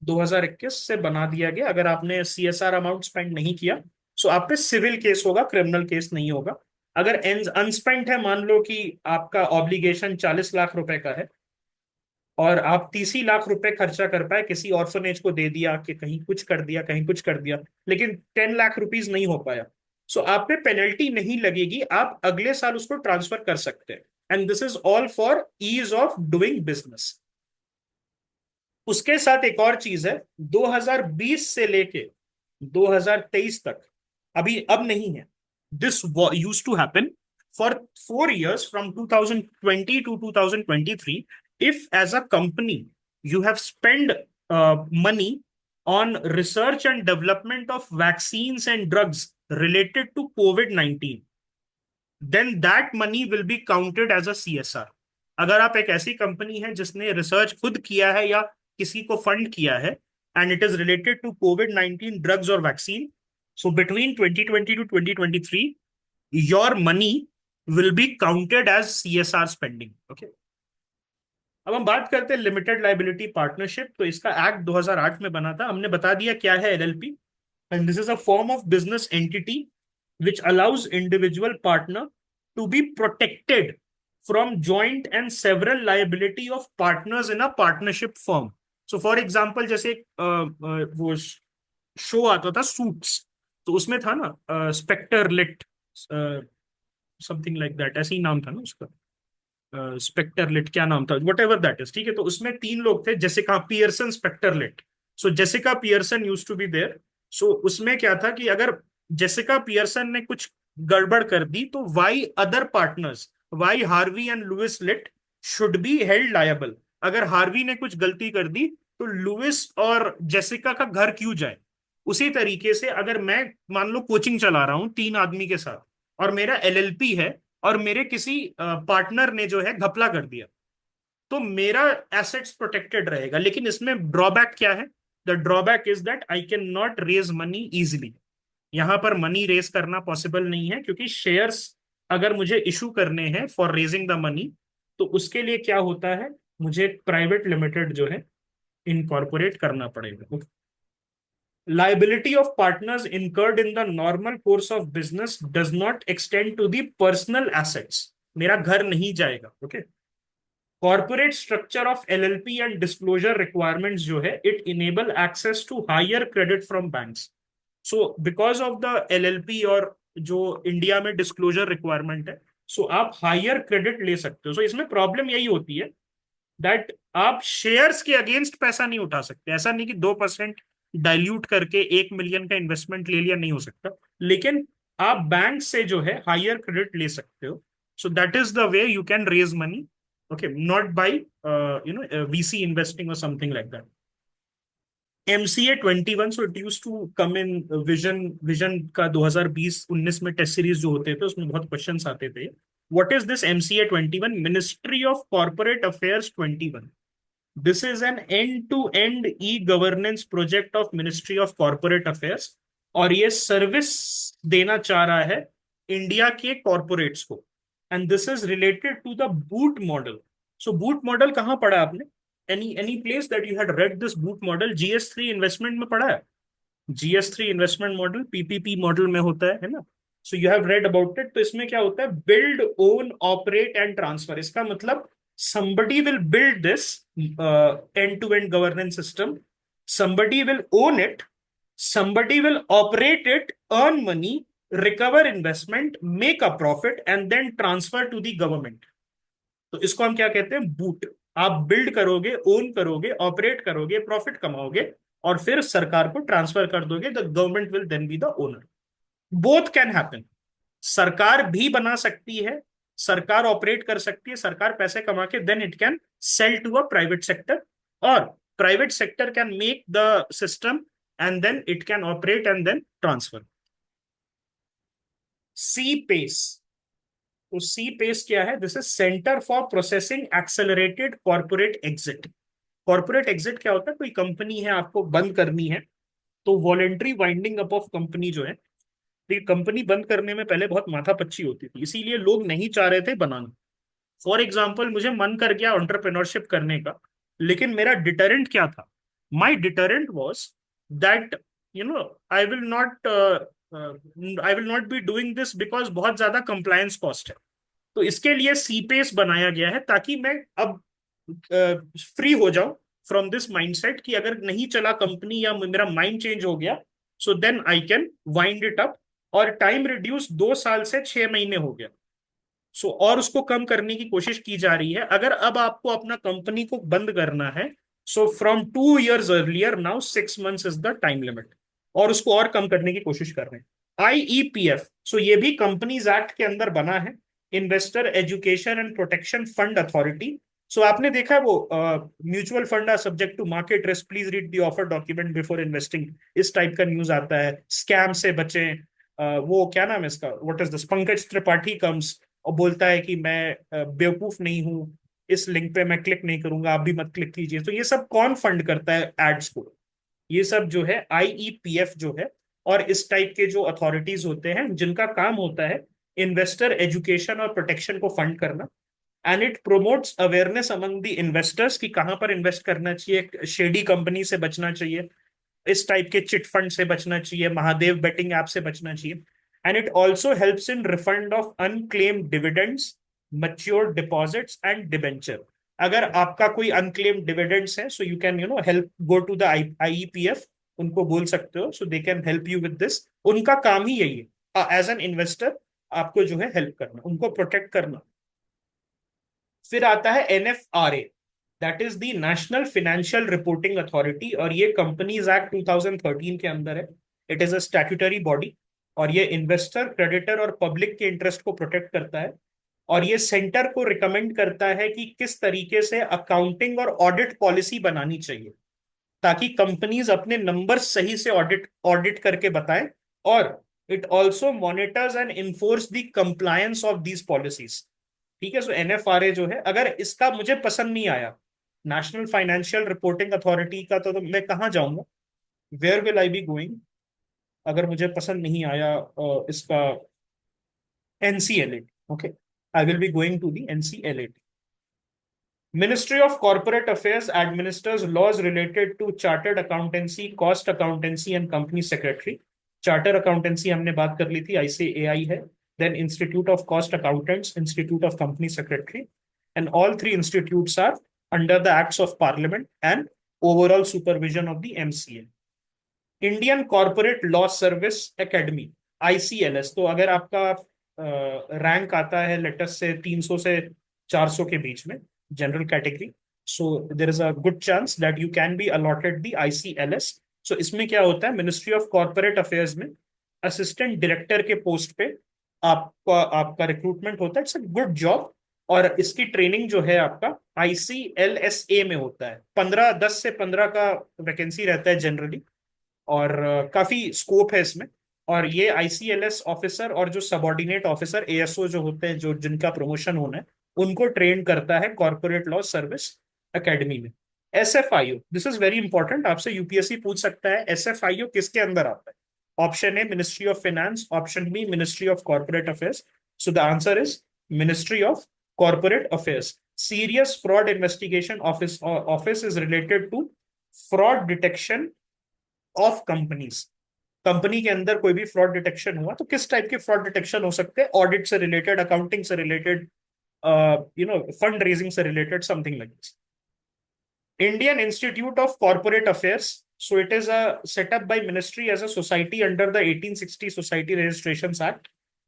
2021 से बना दिया गया। अगर आपने सीएसआर अमाउंट स्पेंड नहीं किया, सो आप पे सिविल केस होगा, क्रिमिनल केस नहीं होगा। अगर अनस्पेंट है, मान लो कि आपका ऑब्लिगेशन 40 लाख रुपए का है, और आप 30 लाख रुपए खर्चा कर पाए, किसी ऑर्फनेज को दे दिया, कि कहीं कुछ कर दिया, कहीं कुछ कर दिया, लेकिन 10 लाख रुपीज नहीं हो पाया, सो आप पे पेनल्टी नहीं लगेगी, आप अगले साल उसको ट्रांसफर कर सकते हैं। And this is all for ease of doing business. उसके साथ एक और चीज है, 2020 से लेके 2023 तक, अभी अब नहीं है, this use to happen for 4 years from 2020 to 2023, if as a company you have spent money on research and development of vaccines and drugs related to COVID-19, then that money will be counted as a CSR. अगर आप एक ऐसी company है जिसने research खुद किया है या किसी को फंड किया है, and it is related to COVID-19 drugs और vaccine, so between 2020 to 2023 your money will be counted as CSR spending. Okay, अब हम बात करते हैं लिमिटेड लाइबिलिटी पार्टनरशिप। तो इसका एक्ट 2008 में बना था। हमने बता दिया क्या है LLP, and this is a form of business entity which allows individual partner to be protected from joint and several liability of partners in a partnership firm. So for example जैसे वो शो आता था suits, तो उसमें था ना Specter Litt, something like that, ऐसे ही नाम था ना उसका, स्पेक्टरलेट क्या नाम था, वट एवर दैट इज, ठीक है। तो उसमें तीन लोग थे, Jessica Pearson, Specter Litt. So Jessica Pearson use to be there. So उसमें क्या था कि अगर जेसिका पियर्सन ने कुछ गड़बड़ कर दी तो why other partners, why Harvey and Louis Litt should be held liable. अगर हार्वी ने कुछ गलती कर दी तो लुइस और जेसिका का घर क्यों जाए। उसी तरीके से अगर मैं मान लो कोचिंग चला रहा हूं तीन आदमी के साथ, और मेरा एलएलपी है, और मेरे किसी पार्टनर ने जो है घपला कर दिया, तो मेरा एसेट्स प्रोटेक्टेड रहेगा। लेकिन इसमें ड्रॉबैक क्या है? The drawback is that I can not raise money easily. यहां पर मनी रेज करना पॉसिबल नहीं है, क्योंकि शेयर्स अगर मुझे इशू करने हैं फॉर रेजिंग द मनी, तो उसके लिए क्या होता है, मुझे प्राइवेट लिमिटेड जो है इनकॉर्पोरेट करना पड़ेगा। Liability of partners incurred in the normal course of business does not extend to the personal assets. मेरा घर नहीं जाएगा, okay. Corporate structure of LLP and disclosure requirements जो है, it enable access to higher credit from banks. So because of the LLP और जो India में disclosure requirement है, सो आप हायर क्रेडिट ले सकते हो। सो इसमें प्रॉब्लम यही होती है दैट आप शेयर्स के अगेंस्ट पैसा नहीं उठा सकते। ऐसा नहीं कि 2% डाइल्यूट करके 1 मिलियन का इन्वेस्टमेंट ले लिया, नहीं हो सकता। लेकिन आप बैंक से जो है हायर क्रेडिट ले सकते हो। So that is the way you can raise money, okay, not by VC investing और something like that. MCA 21, so it use to come in vision, vision का 2020-19 में टेस्ट सीरीज जो होते थे उसमें बहुत क्वेश्चंस आते थे। What is this MCA 21? Ministry of corporate affairs 21। This is an end to end e governance project of ministry of corporate affairs, और ये सर्विस देना चाह रहा है इंडिया के कॉर्पोरेट्स को। And this is related to the BOOT model. So BOOT model कहाँ पढ़ा आपने? Any place that you had read this BOOT model? GS3 investment में पढ़ा है? GS3 investment model PPP model में होता है ना? So you have read about it. तो इसमें क्या होता है? Build, own, operate and transfer. इसका मतलब somebody will build this end-to-end governance system, somebody will own it, somebody will operate it, earn money, recover investment, make a profit and then transfer to the government. तो इसको हम क्या कहते हैं? Boot. आप build करोगे, ओन करोगे, operate करोगे, प्रॉफिट कमाओगे, और फिर सरकार को ट्रांसफर कर दोगे। The government will then be the owner. Both can happen. सरकार भी बना सकती है, सरकार ऑपरेट कर सकती है, सरकार पैसे कमा के then it can sell to a private sector, और private sector can make the system and then it can operate and then transfer. C PACE. तो सी पेस क्या है? This is centre for processing accelerated corporate exit. Corporate exit क्या होता है? कोई company है, आपको बंद करनी है, तो voluntary winding up of company जो है, तो कंपनी बंद करने में पहले बहुत माथापच्ची होती थी, इसीलिए लोग नहीं चाह रहे थे बनाना। फॉर एग्जाम्पल, मुझे मन कर गया एंटरप्रेन्योरशिप करने का, लेकिन मेरा डिटरेंट क्या था? My deterrent was that you know I will not be doing this because बहुत ज्यादा कंप्लायंस कॉस्ट है। तो इसके लिए सीपेस बनाया गया है, ताकि मैं अब फ्री हो जाऊं फ्रॉम दिस माइंडसेट कि अगर नहीं चला कंपनी या मेरा माइंड चेंज हो गया, so then I can wind it up. और टाइम रिड्यूस 2 साल से 6 महीने हो गया। सो और उसको कम करने की कोशिश की जा रही है। अगर अब आपको अपना कंपनी को बंद करना है, so from 2 years earlier, now 6 months is the time limit, और उसको और कम करने की कोशिश कर रहे हैं। IEPF, सो ये भी कंपनीज एक्ट के अंदर बना है, investor education and protection fund authority. So आपने देखा है वो mutual fund are subject to market risk, please read the offer document before investing, इस टाइप का न्यूज आता है। स्कैम से बचें। वो क्या नाम है इसका, what is this, Pankaj Tripathi comes और बोलता है कि मैं बेवकूफ नहीं हूं, इस लिंक पे मैं क्लिक नहीं करूंगा, आप भी मत क्लिक कीजिए। तो ये सब कौन फंड करता है एड्स को? ये सब जो है IEPF जो है, और इस टाइप के जो अथॉरिटीज होते हैं जिनका काम होता है इन्वेस्टर एजुकेशन और प्रोटेक्शन को फंड करना। And it promotes awareness among the investors कि कहां पर इन्वेस्ट करना चाहिए, शेडी कंपनी से बचना चाहिए, इस टाइप के चिट फंड से बचना चाहिए, महादेव बेटिंग ऐप से बचना चाहिए। And it also helps in refund of unclaimed dividends, mature deposits and debenture. अगर आपका कोई अनक्लेम्ड डिविडेंड्स है, so you can help go to the IEPF, उनको बोल सकते हो, so they can help you with this. उनका काम ही यही है एज एन इन्वेस्टर, आपको जो है हेल्प करना, उनको प्रोटेक्ट करना। फिर आता है NFRA, that is the national financial reporting authority, और ये कंपनीज एक्ट 2013 के अंदर है। It is a statutory body, और ये इन्वेस्टर, क्रेडिटर और पब्लिक के इंटरेस्ट को प्रोटेक्ट करता है। और ये सेंटर को रिकमेंड करता है कि किस तरीके से अकाउंटिंग और ऑडिट पॉलिसी बनानी चाहिए, ताकि कंपनीज अपने नंबर सही से ऑडिट ऑडिट करके बताएं। और it also monitors and enforce the compliance of these policies. ठीक है, सो एनएफआरए जो है, अगर इसका मुझे पसंद नहीं आया नेशनल फाइनेंशियल रिपोर्टिंग अथॉरिटी का, तो मैं कहाँ जाऊंगा? Where will I be going? अगर मुझे पसंद नहीं आया इसका NCLA, okay, I will be going to the NCLA. Ministry of Corporate Affairs administers laws related to chartered accountancy, cost accountancy and company secretary. Chartered accountancy हमने बात कर ली थी, ICAI है. Then Institute of Cost Accountants, Institute of Company Secretary, and all three institutes are under the Acts of Parliament and overall supervision of the MCA. Indian corporate law service academy, ICLS, तो अगर आपका rank आता है latest से 300 से 400 के बीच में, general category, so there is a good chance that you can be allotted the ICLS। सो इसमें क्या होता है, मिनिस्ट्री ऑफ कॉर्पोरेट अफेयर्स में असिस्टेंट डायरेक्टर के पोस्ट पे आपका आपका रिक्रूटमेंट होता है। इट्स अ गुड जॉब, और इसकी ट्रेनिंग जो है आपका ICLSA में होता है। 10 से 15 का वैकेंसी रहता है जनरली, और काफी स्कोप है इसमें। और ये ICLS ऑफिसर और जो सबॉर्डिनेट ऑफिसर ASO जो होते हैं, जो जिनका प्रमोशन होना है, उनको ट्रेन करता है कॉर्पोरेट लॉ सर्विस एकेडमी में। SFIO, this is very important, आपसे यूपीएससी पूछ सकता है SFIO किसके अंदर आता है। Option A ministry of finance, option B ministry of corporate affairs. So the answer is ministry of corporate affairs. Serious fraud investigation office is related to fraud detection of companies. Company के अंदर कोई भी fraud detection हुआ, तो किस type के fraud detection हो सकते हैं? ऑडिट से रिलेटेड, अकाउंटिंग से रिलेटेड, फंड रेजिंग से related, something like this. Indian institute of corporate affairs, so it is a setup by ministry as a society under the 1860 society registration act,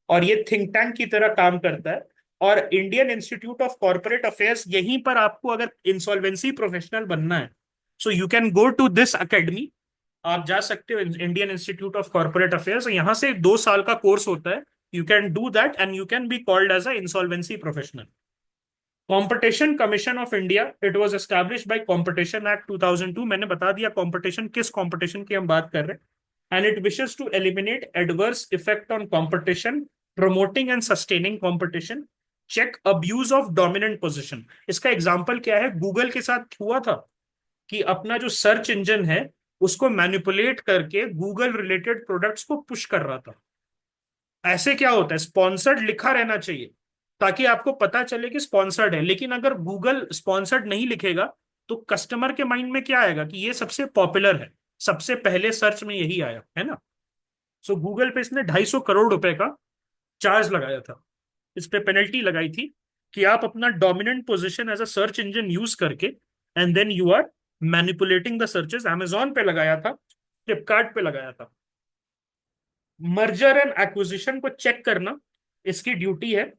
और ये think tank की तरह काम करता है। और Indian institute of corporate affairs, यहीं पर आपको अगर इंसॉल्वेंसी प्रोफेशनल बनना है, so you can go to this academy. आप जा सकते हो Indian institute of corporate affairs, यहाँ से 2 साल का कोर्स होता है। You can do that and you can be called as a insolvency professional. Competition commission of India, it was established by competition act 2002। मैंने बता दिया कंपटीशन, किस कंपटीशन की हम बात कर रहे हैं। And it wishes to eliminate adverse effect on competition, promoting and sustaining competition, check abuse of dominant position. इसका एग्जांपल क्या है? गूगल के साथ हुआ था कि अपना जो सर्च इंजन है उसको मैनिपुलेट करके गूगल रिलेटेड प्रोडक्ट्स को पुश कर रहा था। ऐसे क्या होता है, स्पॉन्सर्ड लिखा रहना चाहिए ताकि आपको पता चले कि स्पॉन्सर्ड है, लेकिन अगर गूगल स्पॉन्सर्ड नहीं लिखेगा तो कस्टमर के माइंड में क्या आएगा कि ये सबसे पॉपुलर है, सबसे पहले सर्च में यही आया है ना। सो गूगल पे इसने 250 करोड़ रुपए का चार्ज लगाया था, इस पे पेनल्टी लगाई थी कि आप अपना dominant position as a search engine use करके and then you are manipulating the searches. Amazon पे लगाया था, फ्लिपकार्ट पे लगाया था। मर्जर एंड एक्विजिशन को चेक करना इसकी ड्यूटी है।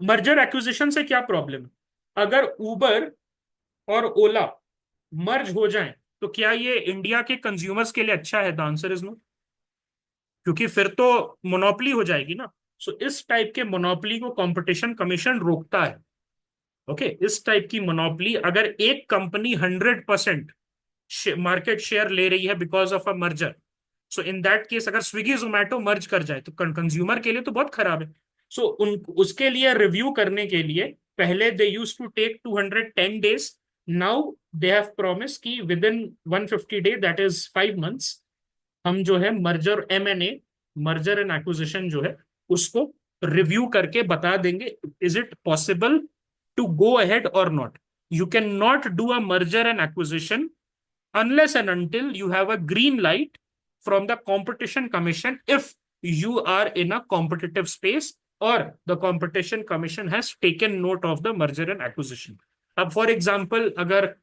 मर्जर एक्विजिशन से क्या प्रॉब्लम है? अगर उबर और ओला मर्ज हो जाएं, तो क्या ये इंडिया के कंज्यूमर्स के लिए अच्छा है? द आंसर इज नो, क्योंकि फिर तो मोनोपोली हो जाएगी ना। सो इस टाइप के मोनोपोली को कंपटीशन कमीशन रोकता है। ओके, इस टाइप की मोनोपोली, अगर एक कंपनी 100% मार्केट शेयर ले रही है because of a merger, so in that case अगर स्विगी जोमेटो मर्ज कर जाए तो कंज्यूमर के लिए तो बहुत खराब है। सो उन उसके लिए रिव्यू करने के लिए पहले they use to take 210 days, now they have promise कि within 150 day, that is 5 months, हम जो है merger M&A, merger and acquisition जो है उसको रिव्यू करके बता देंगे is it possible to go ahead और not. You can not do a merger and acquisition unless and until you have a green light from the competition commission if you are in a competitive space और the competition commission has taken note of the merger and acquisition. अब for example अगर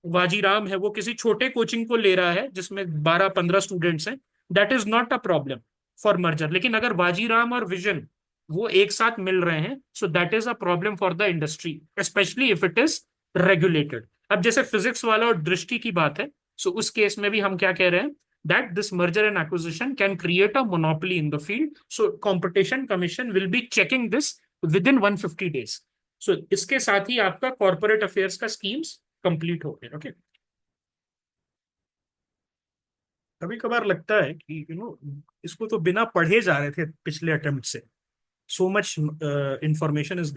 वाजीराम है वो किसी छोटे coaching को ले रहा है जिसमें 12-15 स्टूडेंट्स हैं, that is not a problem for merger. लेकिन अगर वाजीराम और विजन वो एक साथ मिल रहे हैं, सो that is a problem for the industry, specially if it is regulated. अब जैसे फिजिक्स वाला और दृष्टि की बात है, सो उस केस में भी हम क्या कह रहे हैं, that this merger and acquisition can create a monopoly in the field. So competition commission will be checking this within 150 days. So इसके साथ ही आपका corporate affairs का schemes complete हो गए। ओके। कभी कभार लगता है कि इसको तो बिना पढ़े जा रहे थे पिछले अटेम्प्ट से, सो मच इंफॉर्मेशन इज